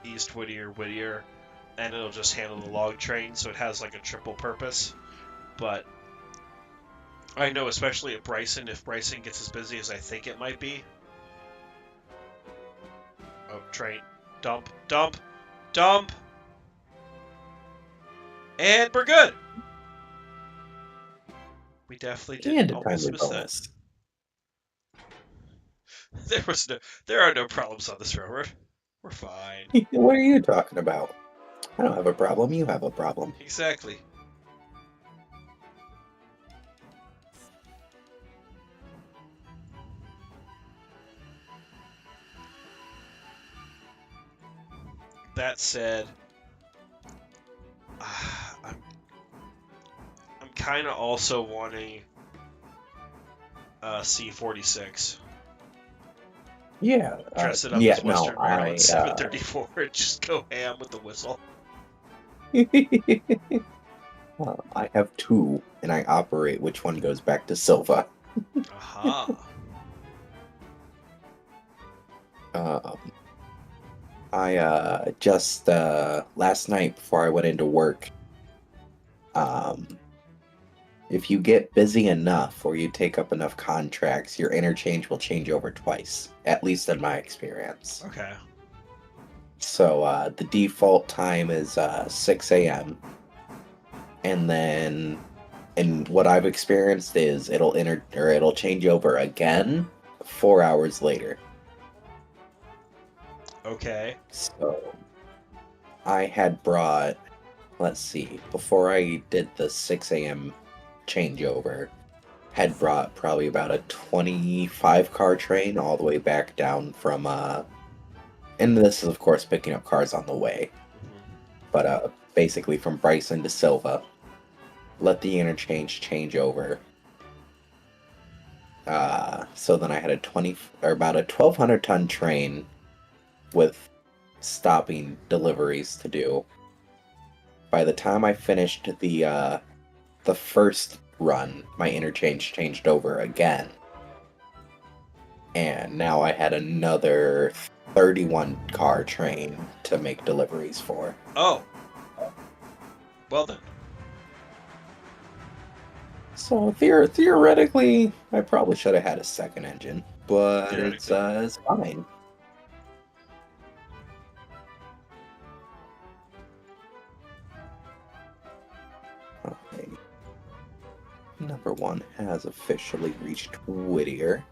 East Whittier, Whittier, and it'll just handle the log train, so it has like a triple purpose. But I know, especially at Bryson, if Bryson gets as busy as I think it might be. Oh, train. Dump, dump, dump! And we're good! We definitely And didn't a almost timely miss bonus. that. There are no problems on this railroad. We're fine. What are you talking about? I don't have a problem. You have a problem. Exactly. That said, I'm kind of also wanting a C-46. Yeah. Dress it up Yeah. as No. Western Maryland 734 and just go ham with the whistle. I have two, and I operate which one goes back to Silva. Aha. I just last night before I went into work, if you get busy enough or you take up enough contracts, your interchange will change over twice, at least in my experience. Okay. So the default time is 6 a.m. and then, and what I've experienced is it'll change over again 4 hours later. Okay. So I had brought, let's see, before I did the 6 a.m. changeover, had brought probably about a 25 car train all the way back down from, and this is of course picking up cars on the way, but basically from Bryson to Silva, let the interchange change over. So then I had about a 1,200 ton train with stopping deliveries to do. By the time I finished the first run, my interchange changed over again. And now I had another 31 car train to make deliveries for. Oh. Well then. So theoretically, I probably should have had a second engine, but it's fine. Okay. Number one has officially reached Whittier.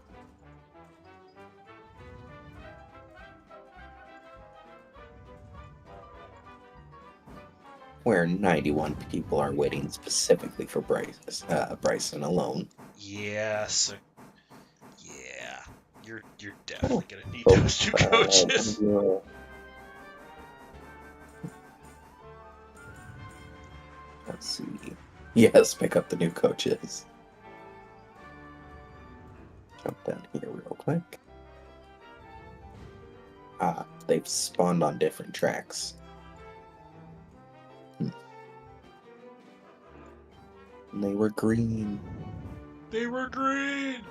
Where 91 people are waiting specifically for Bryson alone. Yes. Yeah. You're definitely gonna need those two coaches. Let's see. Yes, pick up the new coaches. Jump down here real quick. They've spawned on different tracks. And they were green. They were green!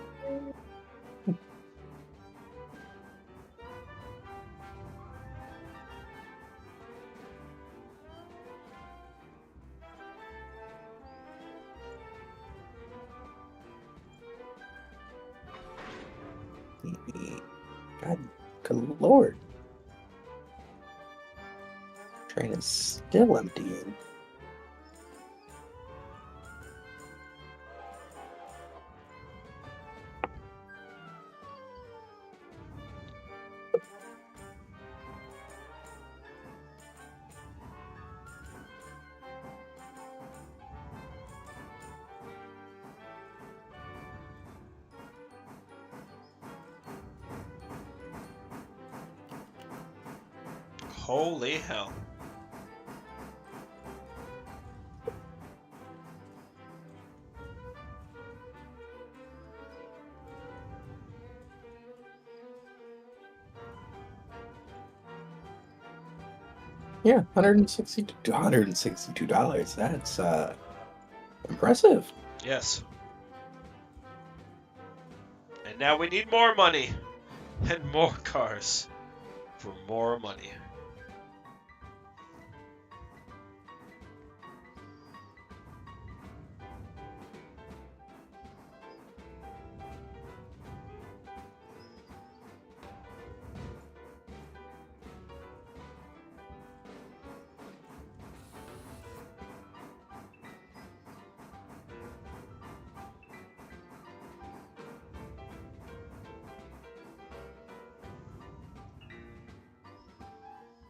God, good lord. Train is still emptying. Holy hell. Yeah, $162. That's impressive. Yes. And now we need more money and more cars for more money.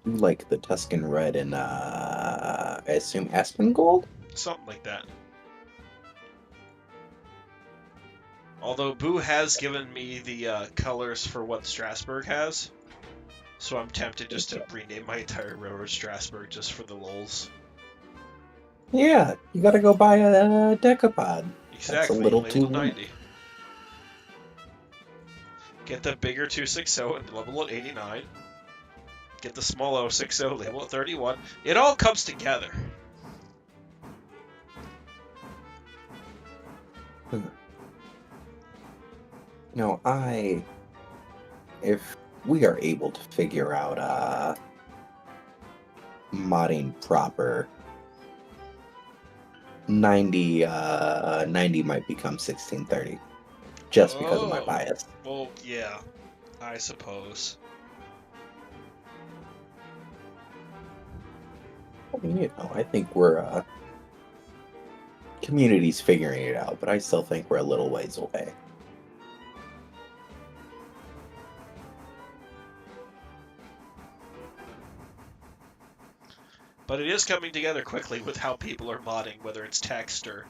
You like the Tuscan Red and I assume Aspen Gold? Something like that. Although Boo has given me the colors for what Strasbourg has, so I'm tempted just to rename my entire railroad Strasbourg just for the lulz. Yeah, you gotta go buy a Decapod. Exactly, That's a little label too 90. Get the bigger 260 and level at 89. Get the small 060, label at 31. It all comes together. No, if we are able to figure out modding proper, 90 might become 1630, just because of my bias. Well, yeah, I suppose. I mean, I think we're community's figuring it out, but I still think we're a little ways away. But it is coming together quickly with how people are modding, whether it's text or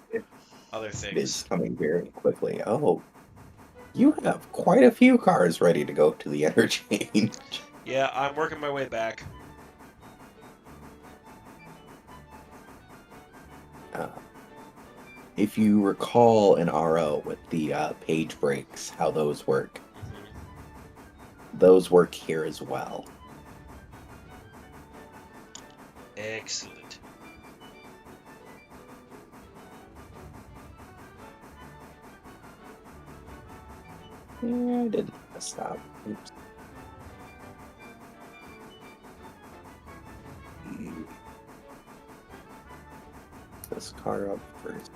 other things. It is coming very quickly. Oh, you have quite a few cars ready to go to the interchange. Yeah, I'm working my way back. If you recall in RO with the page breaks, how those work, those work here as well. Excellent. Yeah, I didn't stop. Oops. This car up first.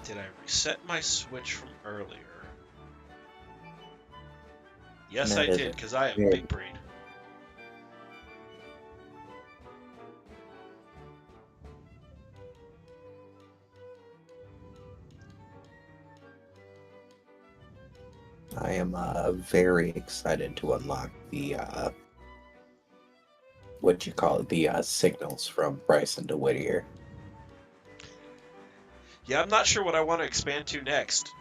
Did I reset my switch from earlier? Yes, I did, because I am big brain. I am very excited to unlock the what you call it, the signals from Bryson to Whittier. Yeah, I'm not sure what I want to expand to next.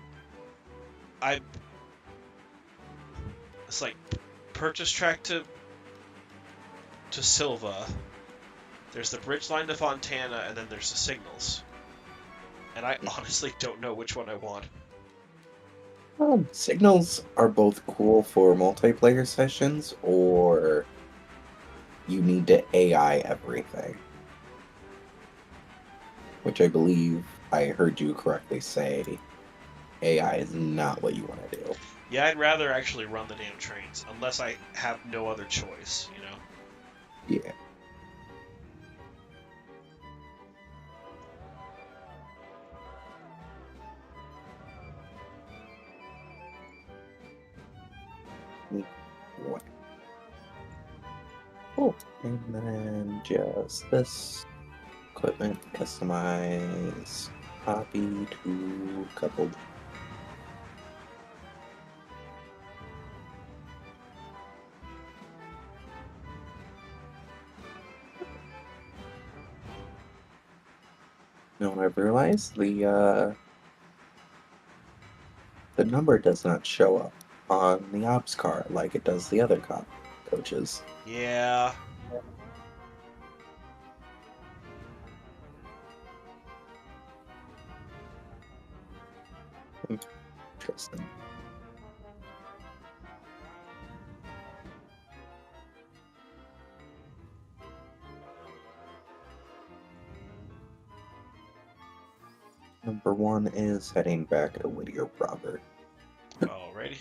It's like purchase track to Silva. There's the bridge line to Fontana, and then there's the signals. And I honestly don't know which one I want. Signals are both cool for multiplayer sessions, or you need to AI everything. Which I believe I heard you correctly say, AI is not what you want to do. Yeah, I'd rather actually run the damn trains, unless I have no other choice, you know? Yeah. What? Oh, and then just this equipment, customize, copy to coupled. Now I've realized the number does not show up on the ops car like it does the other coaches. Yeah. Interesting. Number one is heading back to Whittier proper. Alrighty.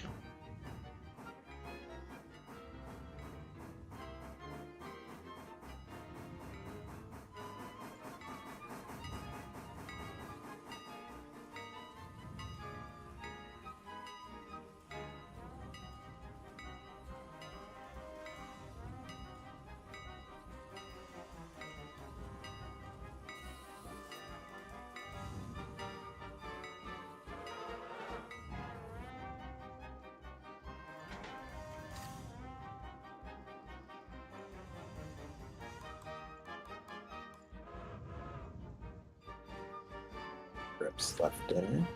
Grips left in.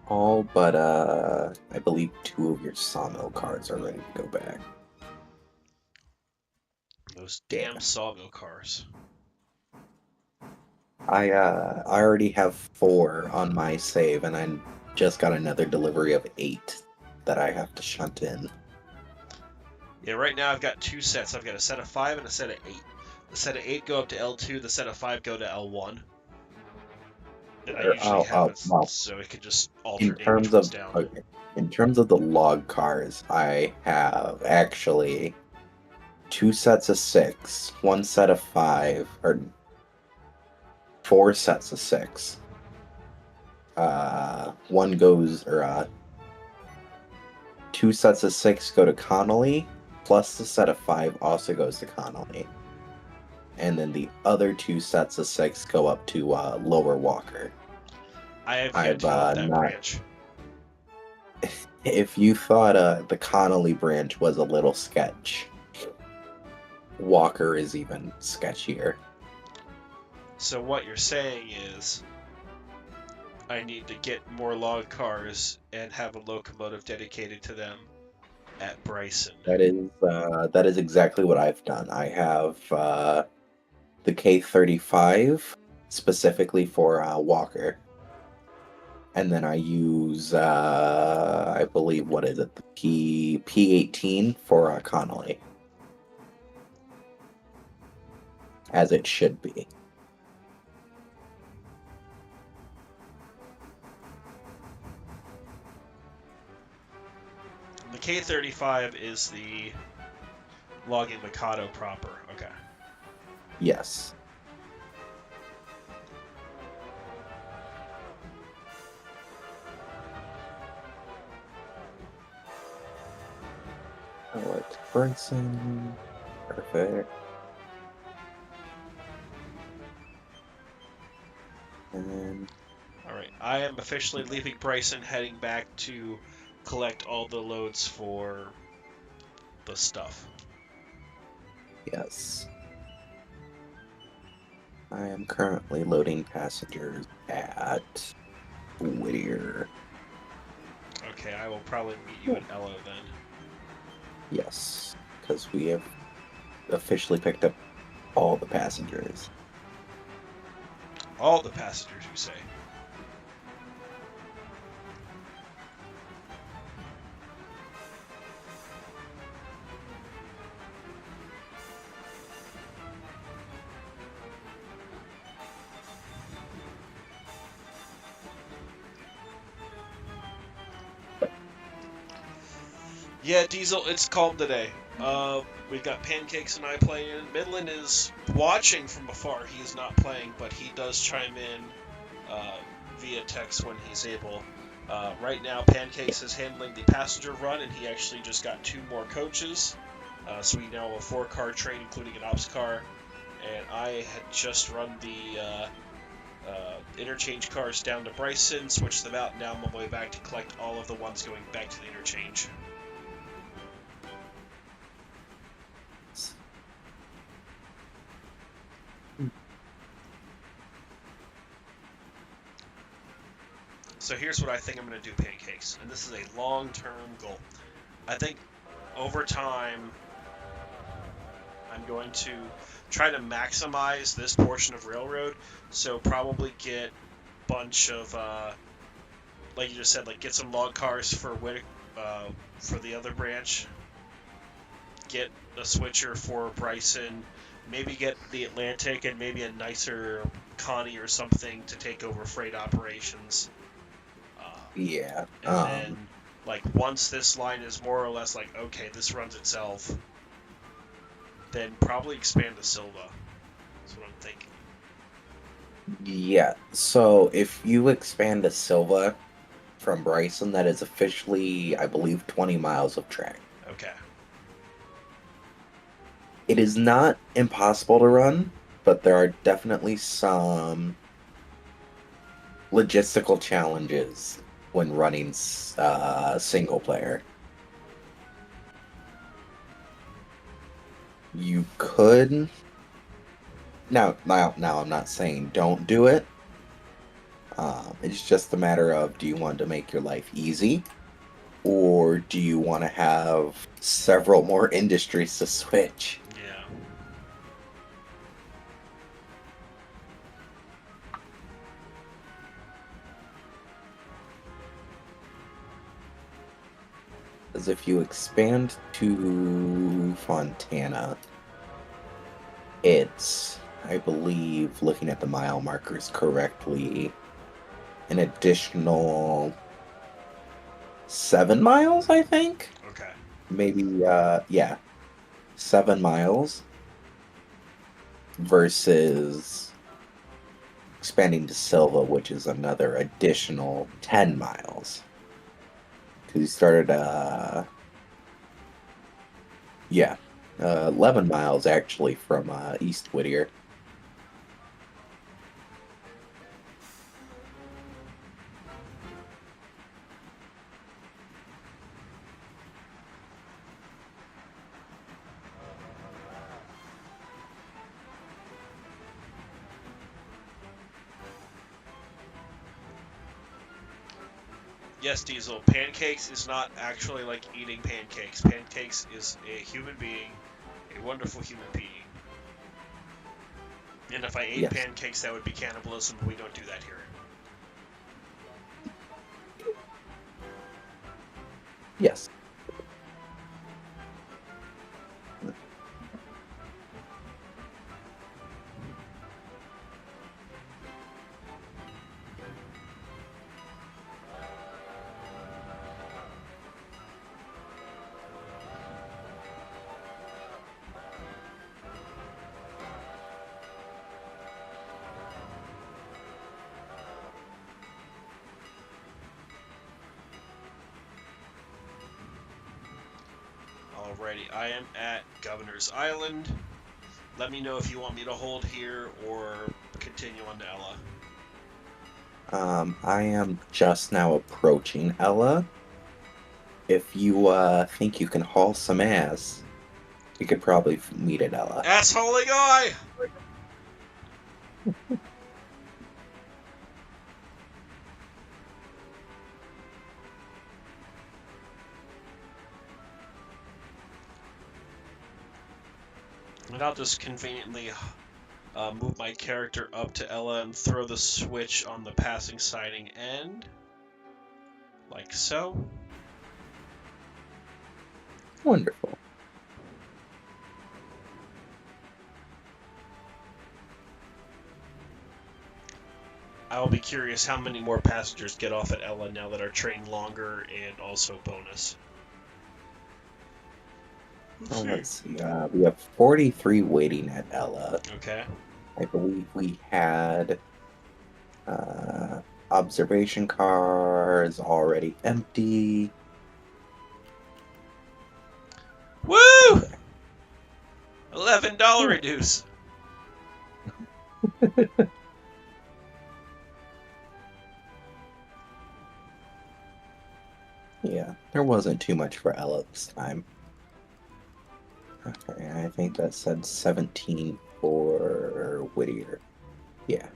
All but I believe 2 of your sawmill cars are ready to go back. Those Yeah. damn sawmill cars. I already have 4 on my save, and I just got another delivery of 8 that I have to shunt in. Yeah, right now I've got 2 sets. I've got a set of 5 and a set of 8. The set of 8 go up to L2, the set of 5 go to L1. And I usually have it Well, so it can just in alternate which terms one's of down. okay, in terms of the log cars, I have actually 2 sets of 6, 1 set of 5, or 4 sets of 6. One goes, or 2 sets of 6 go to Connolly, plus the set of 5 also goes to Connolly. And then the other 2 sets of 6 go up to Lower Walker. I have yet to fill up that branch. If you thought the Connolly branch was a little sketch, Walker is even sketchier. So what you're saying is I need to get more log cars and have a locomotive dedicated to them at Bryson. That is exactly what I've done. I have the K35 specifically for Walker. And then I use, I believe, what is it, the P18 for Connolly. As it should be. The K35 is the logging Mikado proper. Okay. Yes. Alex Brinson. Perfect. And Alright, I am officially leaving Bryson, heading back to collect all the loads for the stuff. yes. I am currently loading passengers at Whittier. Okay, I will probably meet you at Ella then. Yes, because we have officially picked up all the passengers. All the passengers, you say? Yeah, Diesel, it's calm today. We've got Pancakes and I playing. Midland is watching from afar. He is not playing, but he does chime in uh, via text when he's able. Right now, Pancakes is handling the passenger run, and he actually just got 2 more coaches. So we now have a 4-car train, including an ops car. And I had just run the interchange cars down to Bryson, switched them out, and now I'm on my way back to collect all of the ones going back to the interchange. So here's what I think I'm going to do, Pancakes, and this is a long-term goal. I think over time, I'm going to try to maximize this portion of railroad. So probably get a bunch of, like you just said, like get some log cars for for the other branch. Get a switcher for Bryson. Maybe get the Atlantic and maybe a nicer Connie or something to take over freight operations. Yeah. And then, like, once this line is more or less like, okay, this runs itself, then probably expand to Silva. That's what I'm thinking. Yeah. So if you expand to Silva from Bryson, that is officially, I believe, 20 miles of track. Okay. It is not impossible to run, but there are definitely some logistical challenges when running single player. You could now I'm not saying don't do it. It's just a matter of, do you want to make your life easy, or do you want to have several more industries to switch? Yeah. Because if you expand to Fontana, it's, I believe, looking at the mile markers correctly, an additional 7 miles, I think. Okay. Maybe, yeah, 7 miles versus expanding to Silva, which is another additional 10 miles. Because you started, yeah, 11 miles actually from East Whittier. Yes, Diesel. Pancakes is not actually like eating pancakes. Pancakes is a human being, a wonderful human being. And if I ate Yes. pancakes, that would be cannibalism, but we don't do that here. Yes. Alrighty, I am at Governor's Island. Let me know if you want me to hold here or continue on to Ella. I am just now approaching Ella. If you think you can haul some ass, you could probably meet at Ella. Assholing guy! And I'll just conveniently move my character up to Ella and throw the switch on the passing siding end. Like so. Wonderful. I'll be curious how many more passengers get off at Ella now that our train longer and also bonus. Oh, let's see. We have 43 waiting at Ella. Okay. I believe we had uh, observation cars already empty. Woo! Okay. $11 Yeah. reduce. Yeah, there wasn't too much for Ella this time. Okay, I think that said 17 for Whittier. Yeah.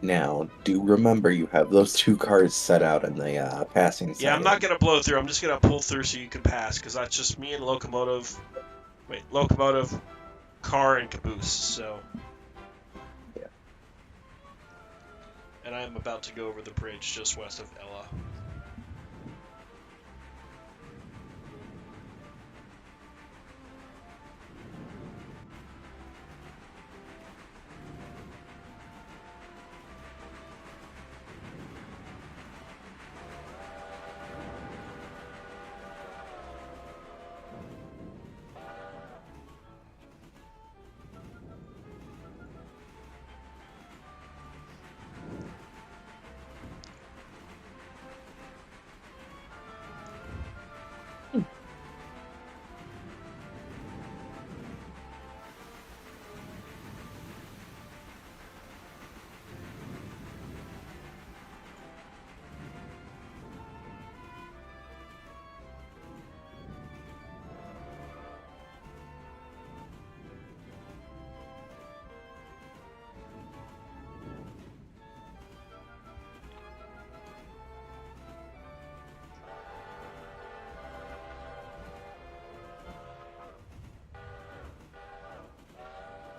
Now, do remember you have those two cars set out in the passing Yeah, I'm not setting. gonna blow through. I'm just gonna pull through so you can pass, because that's just me and locomotive. Wait, locomotive, car, and caboose. So, Yeah. and I'm about to go over the bridge just west of Ella.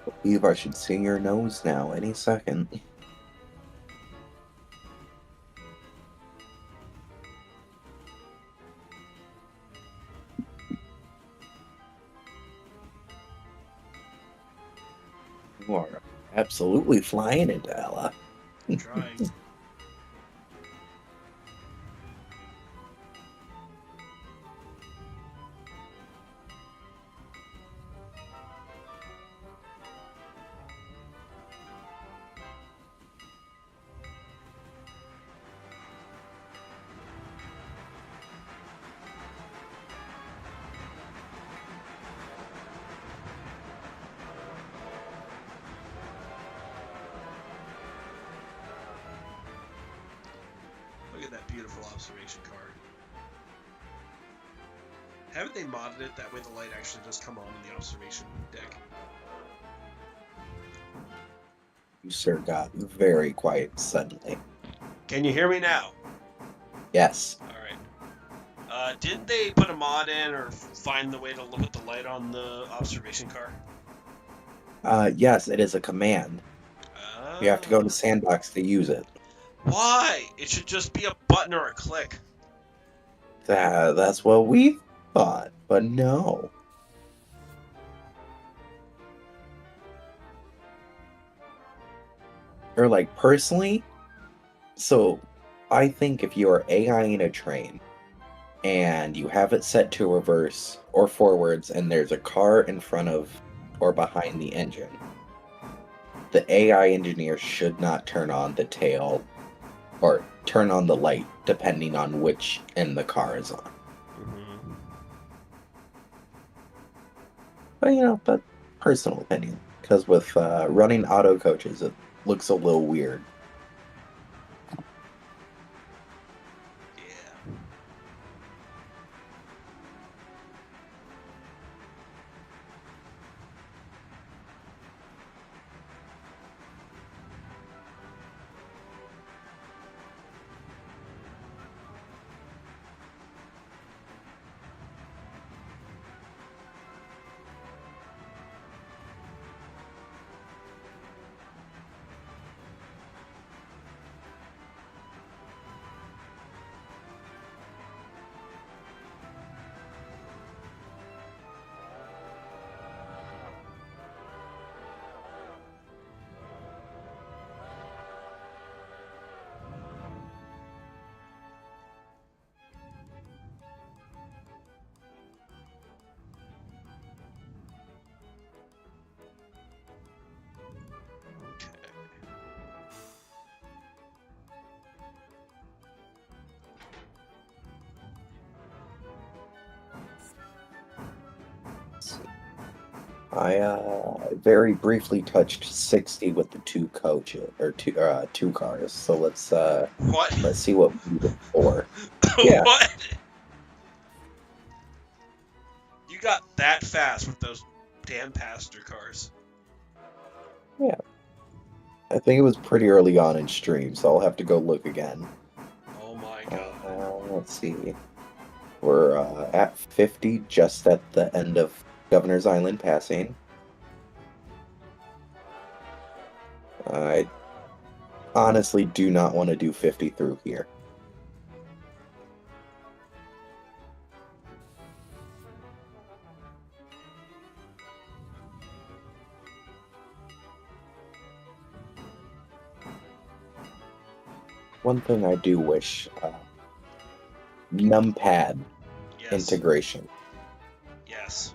I believe I should see your nose now any second. You are absolutely flying into Ella. I'm trying. Look at that beautiful observation card. Haven't they modded it that way the light actually does come on in the observation deck? You, sir, got very quiet suddenly. Can you hear me now? Yes. All right. Didn't they put a mod in or find the way to put the light on the observation car? Yes, it is a command. You have to go to Ah. Sandbox to use it. Why? It should just be a button or a click. That's what we thought, but no. Or like personally, so I think if you are AI in a train and you have it set to reverse or forwards and there's a car in front of or behind the engine, the AI engineer should not turn on the tail or turn on the light depending on which end the car is on. Mm-hmm. But that's personal opinion. Because with running auto coaches, it looks a little weird. Yeah. I very briefly touched 60 with the two coaches or two cars. So What? let's see what we did for. Yeah, What? You got that fast with those damn passenger cars. yeah. I think it was pretty early on in stream, so I'll have to go look again. Oh my god. Let's see. We're at 50, just at the end of Governor's Island passing. I honestly do not want to do 50 through here. One thing I do wish, numpad Yes. integration. Yes.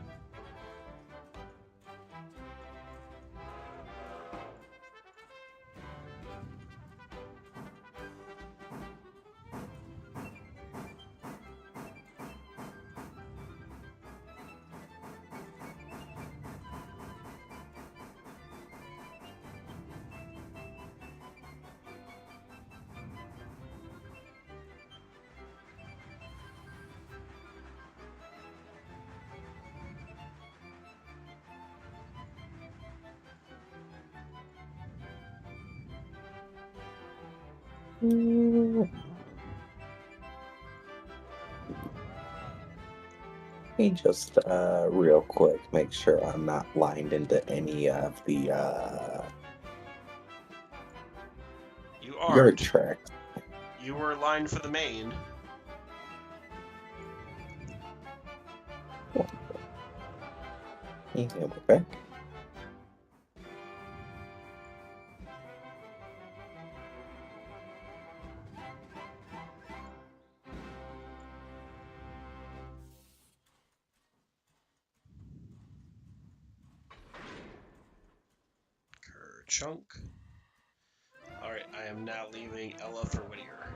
Mm, Let me just real quick make sure I'm not lined into any of the You yard aren't. tracks. You were aligned for the main. Yeah, we're back. Kerchunk. Alright, I am now leaving Ella for Whittier.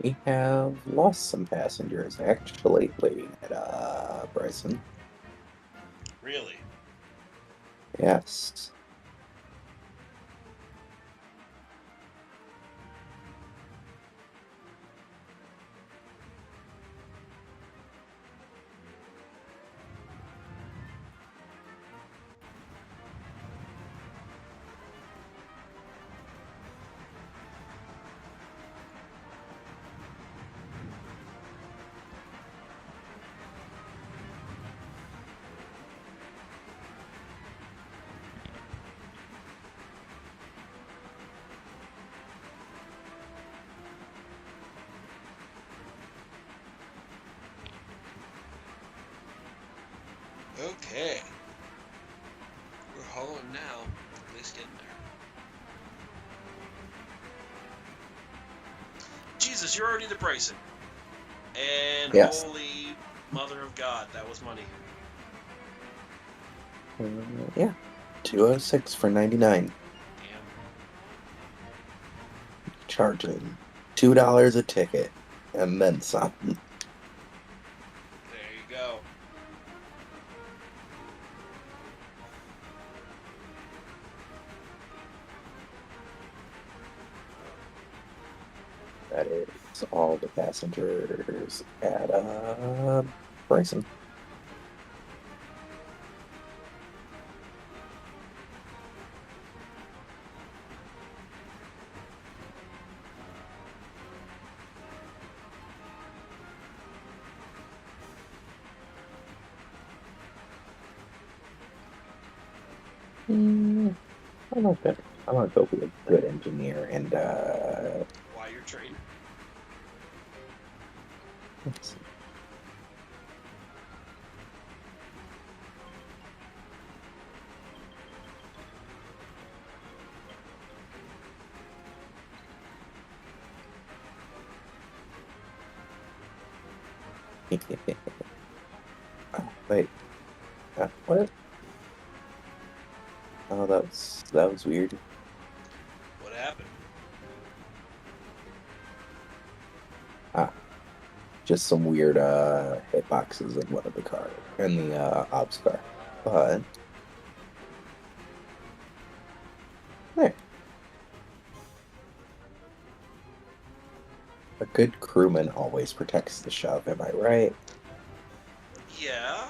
We have lost some passengers actually lately at Bryson. Really? Yes. Okay. We're hauling now. At least getting there. Jesus, you're already to Bryson. And Yes. holy mother of God, that was money. Yeah. 206 for 99. Damn. Charging $2 a ticket. and then some. There you go. That is all the passengers at Bryson. Mm, I'm not good. I'm gonna go be a good engineer and Fly your train. let's see. Oh, wait, what? Oh, that was weird. What happened? Ah, just some weird hitboxes in one of the car in the ops car. But there, a good crewman always protects the shove. Am I right? Yeah,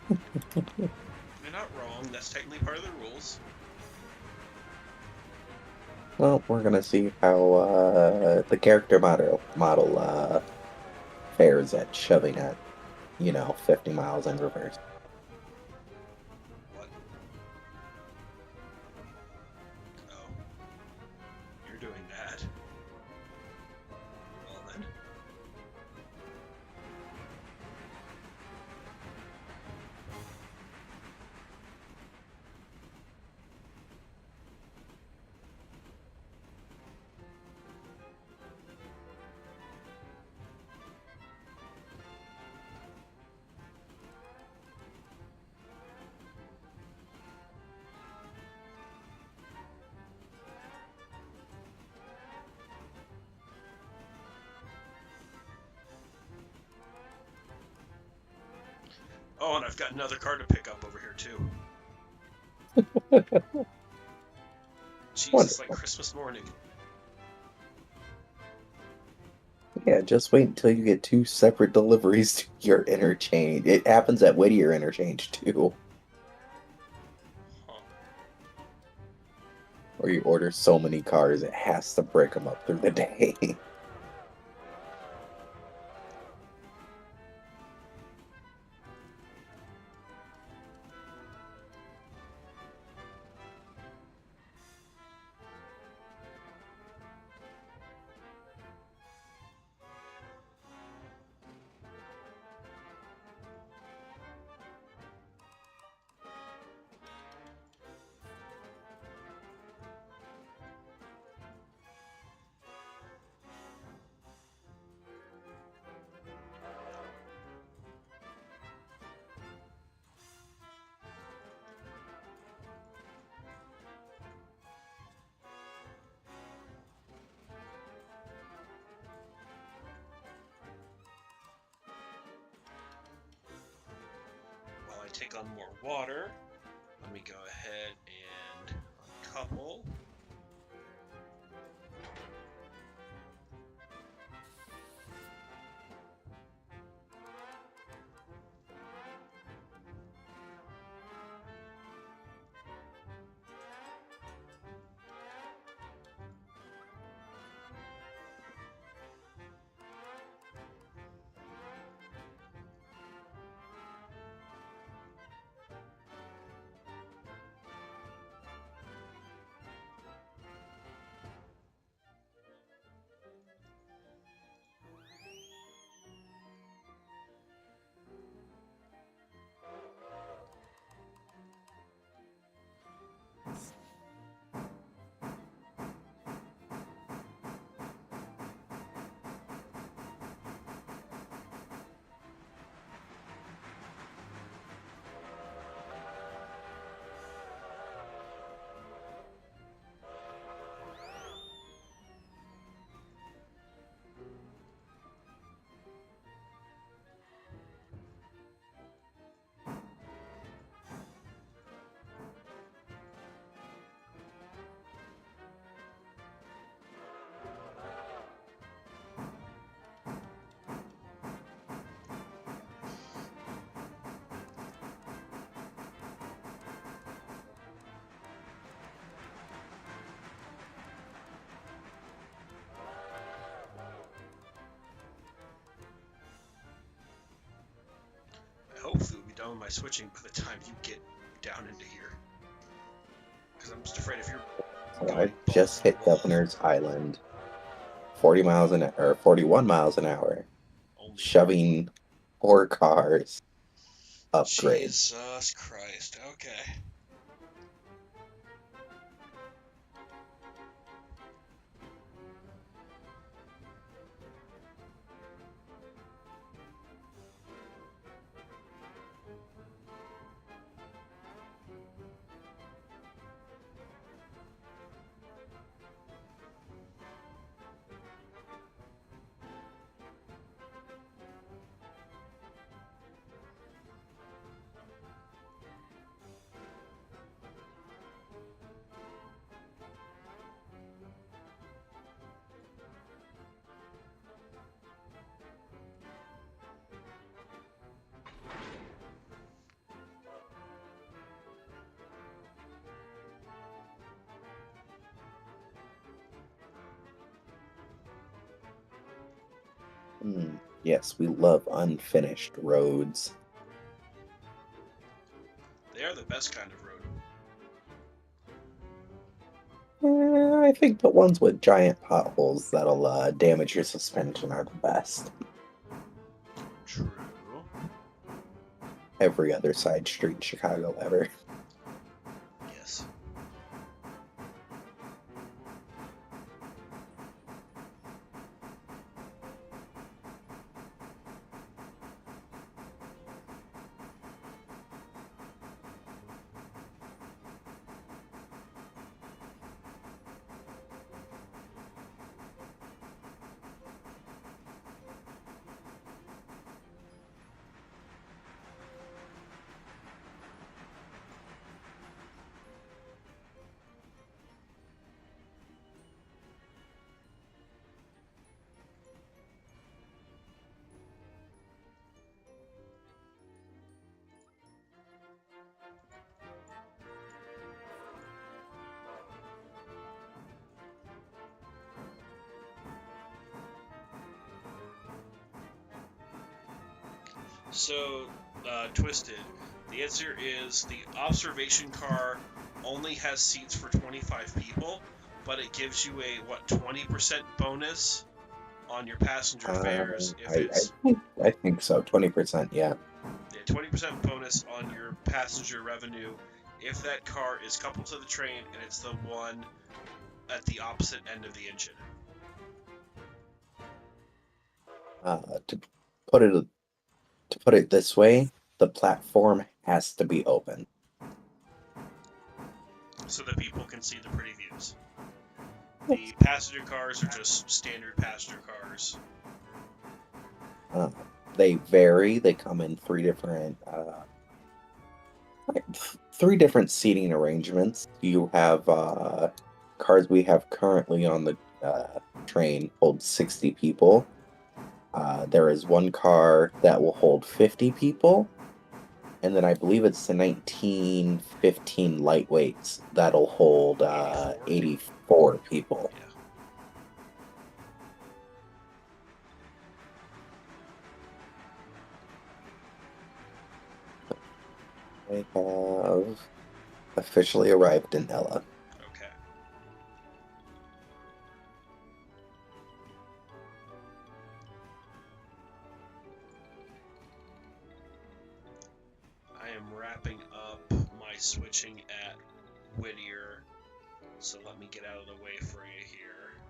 you're not wrong. That's technically part of the rules. Well, we're gonna see how the character model fares at shoving at 50 miles in reverse. What? Oh, you're doing that. Well then. Oh, and I've got another car to pick up over here too. Jeez, it's like Wonderful. Christmas morning. Yeah, just wait until you get two separate deliveries to your interchange. It happens at Whittier Interchange too, Huh. where you order so many cars it has to break them up through the day. While I take on more water, let me go ahead and uncouple. doing my switching by the time you get down into here. Because I'm just afraid if you're So going I just hit balls Governor's Island, 41 miles an hour, only 40. shoving 4 cars. Upgrade. Jesus Christ. Okay. Yes, we love unfinished roads. They are the best kind of road. I think the ones with giant potholes that'll damage your suspension are the best. True. Every other side street in Chicago ever. Yes. So, Twisted, the answer is the observation car only has seats for 25 people, but it gives you a, 20% bonus on your passenger fares if I, it's I think so. 20%, yeah. a 20% bonus on your passenger revenue if that car is coupled to the train and it's the one at the opposite end of the engine. To put it this way, the platform has to be open. So that people can see the pretty views. The passenger cars are just standard passenger cars. They vary. They come in three different seating arrangements. You have cars we have currently on the train hold 60 people. There is one car that will hold 50 people, and then I believe it's the 1915 lightweights that'll hold 84 people. Yeah. I have officially arrived in Ella. Okay. I am wrapping up my switching at Whittier, so let me get out of the way for you here.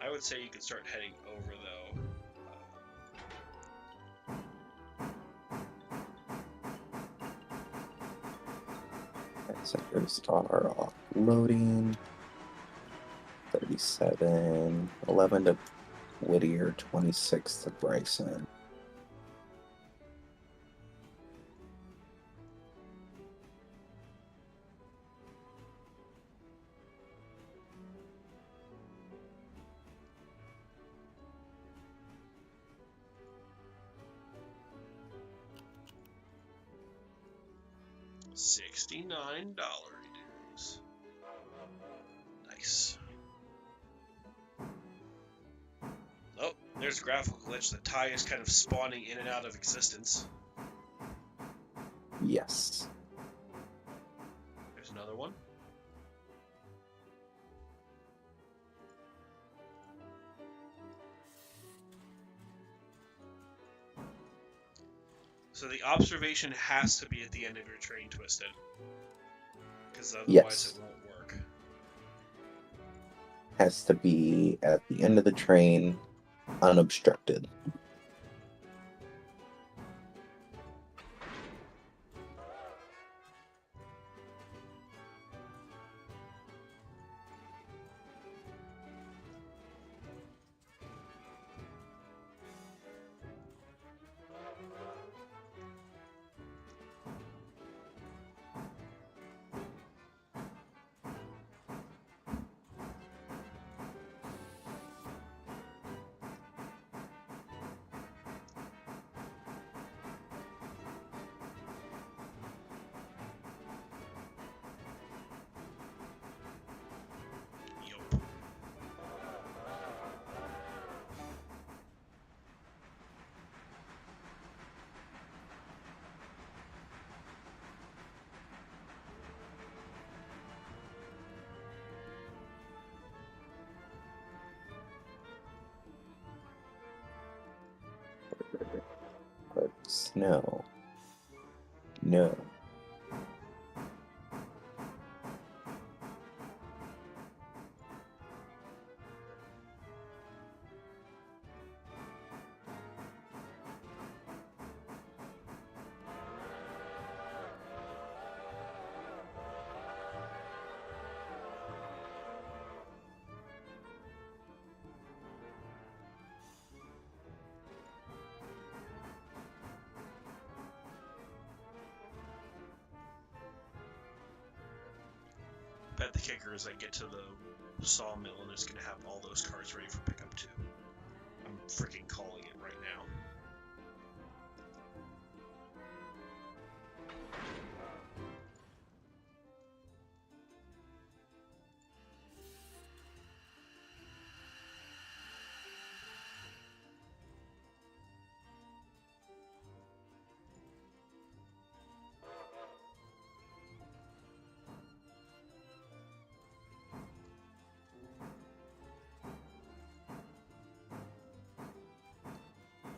I would say you could start heading over though. Sectors are offloading. 37, 11 to Whittier, 26 to Bryson. $69 dues. Nice. Oh, there's a graphical glitch. The tie is kind of spawning in and out of existence. Yes. There's another one. So the observation has to be at the end of your train, Twisted. Because otherwise Yes. it won't work. Has to be at the end of the train, unobstructed. Yup. But snow. No. Bet the kicker is I get to the sawmill and it's going to have all those cars ready for pickup too. I'm freaking calling it right now.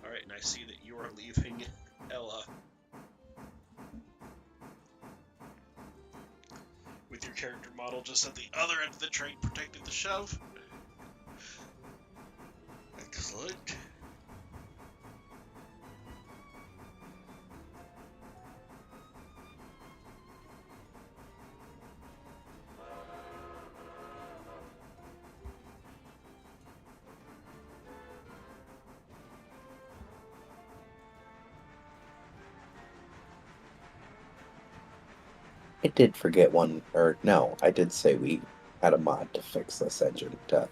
Alright, and I see that you are leaving Ella. With your character model just at the other end of the train protecting the shove. Excellent. I did forget one, or no, I did say we had a mod to fix this engine. Never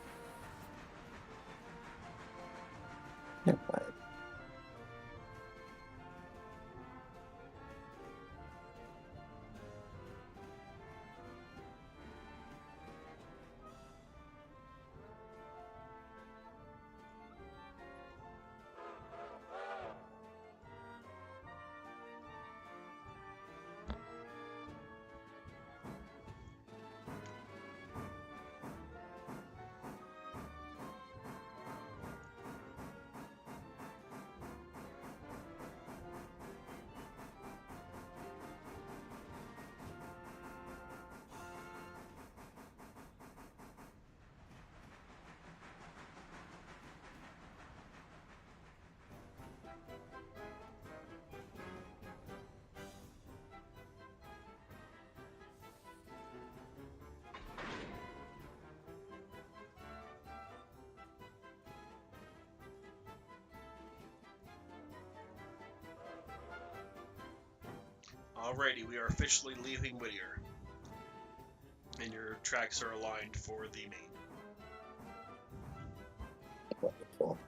mind. Alrighty, we are officially leaving Whittier. And your tracks are aligned for the main. Wonderful.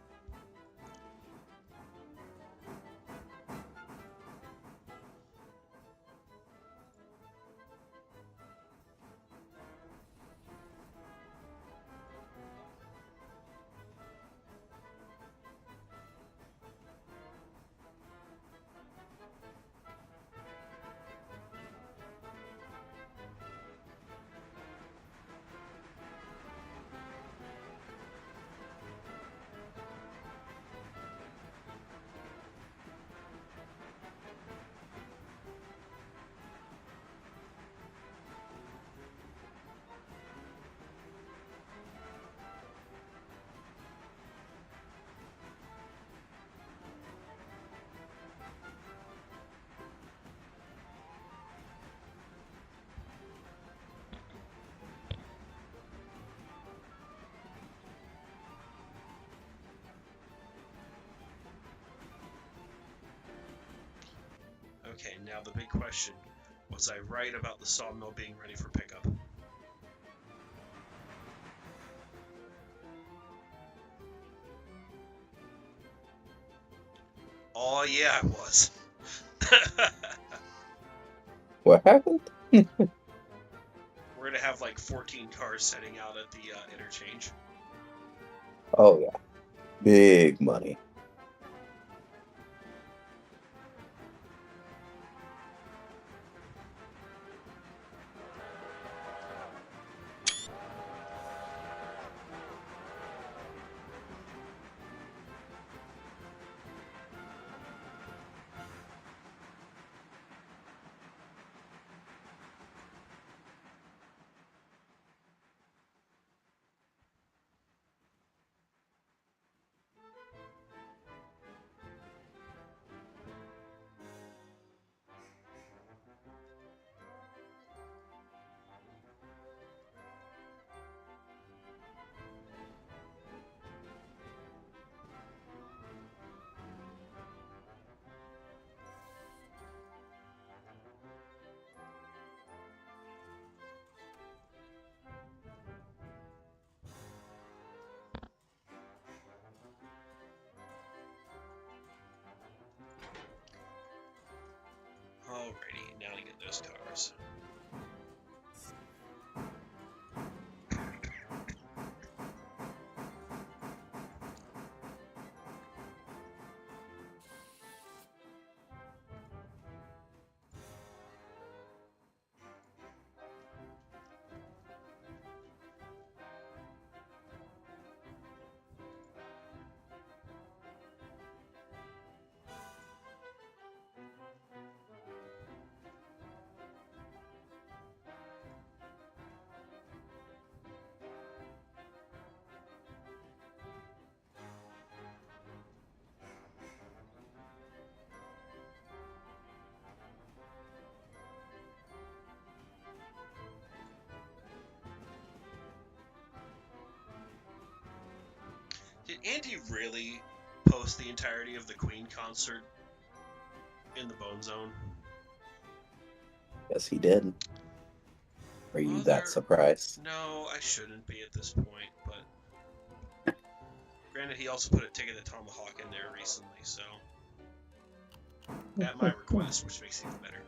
Okay, now the big question. Was I right about the sawmill being ready for pickup? Oh, yeah, I was. What happened? We're gonna have like 14 cars setting out at the interchange. Oh yeah, big money. Alrighty, now to get those cars. Did Andy really post the entirety of the Queen concert in the Bone Zone? Yes, he did. Are you that surprised? No, I shouldn't be at this point, but granted, he also put a Ticket to Tomahawk in there recently, so at my request, which makes it even better.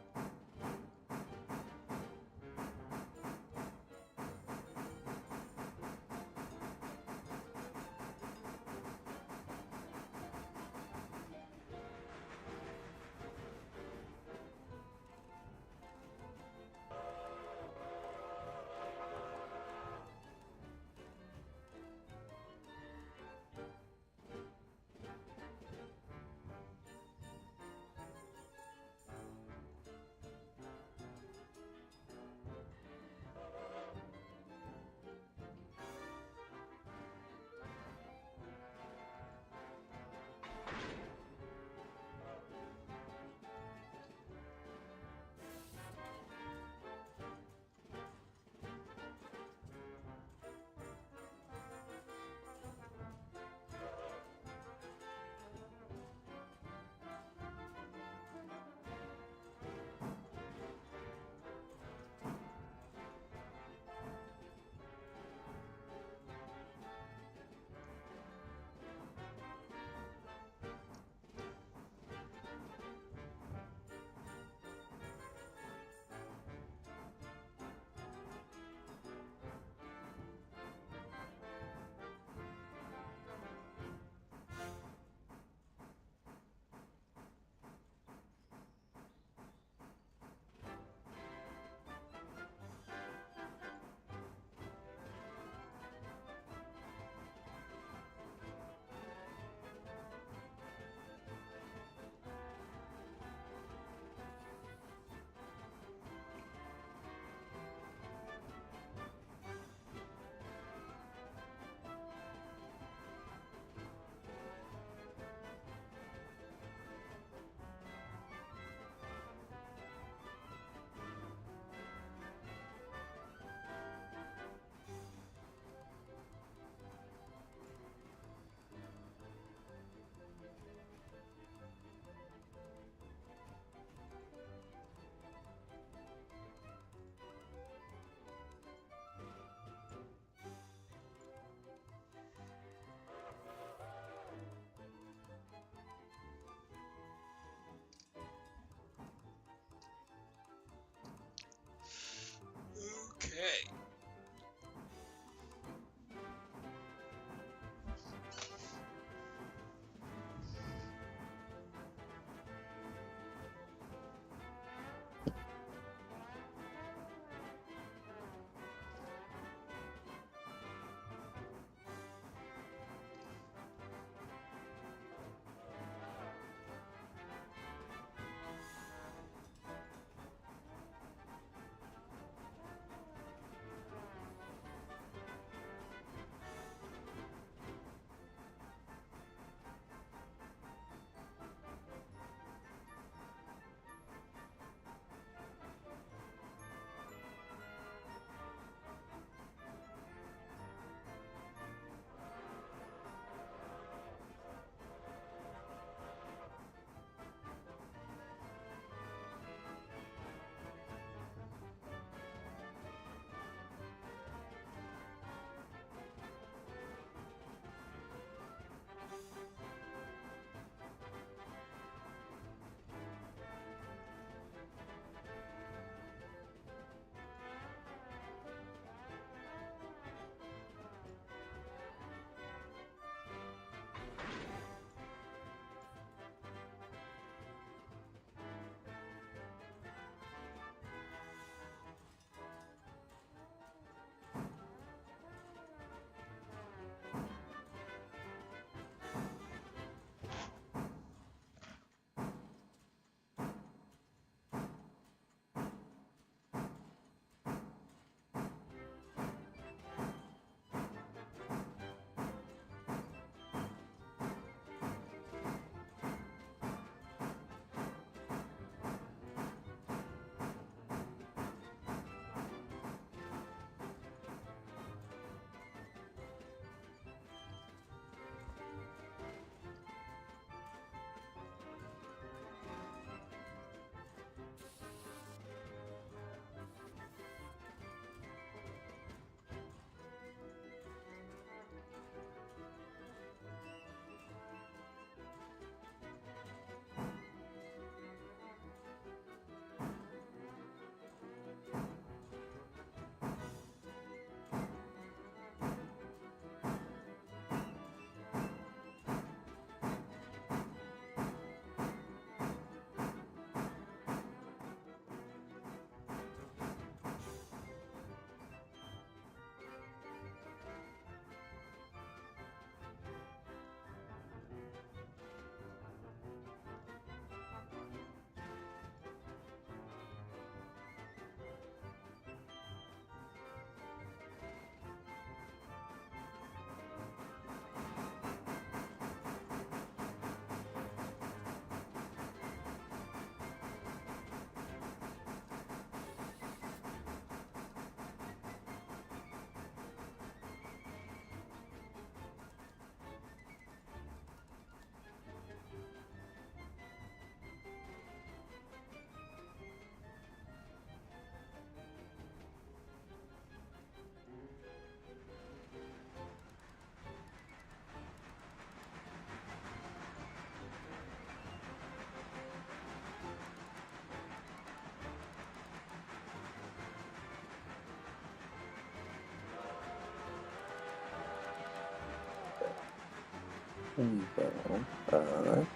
we go.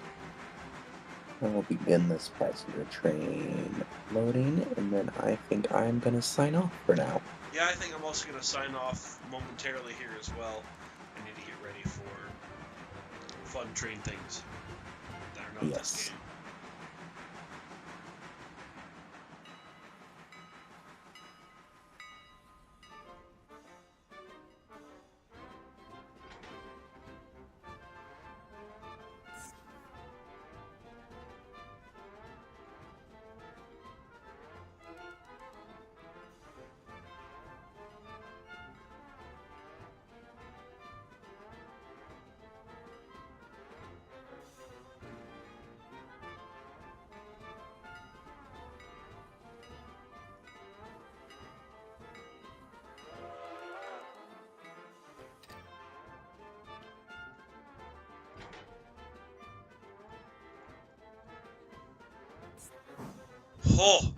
I will begin this passenger train loading, and then I think I'm gonna sign off for now. Yeah, I think I'm also going to sign off momentarily here as well. I need to get ready for fun train things that are not this Yes. game. Oh,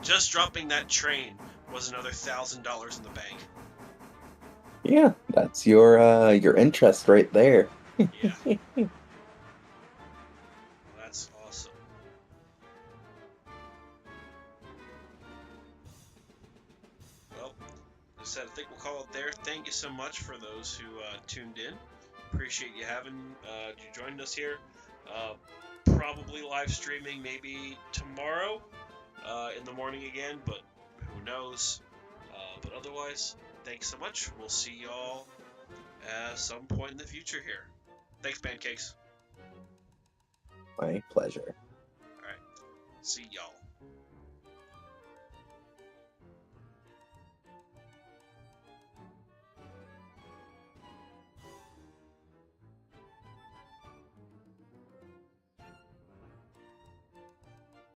just dropping that train was another $1,000 in the bank. Yeah, that's your interest right there. Yeah, that's awesome. Well, as I said, I think we'll call it there. Thank you so much for those who tuned in. Appreciate you having you joined us here. Uh, Probably live streaming maybe tomorrow in the morning again, but who knows? But otherwise, thanks so much. We'll see y'all at some point in the future here. Thanks, pancakes. My pleasure. All right, see y'all.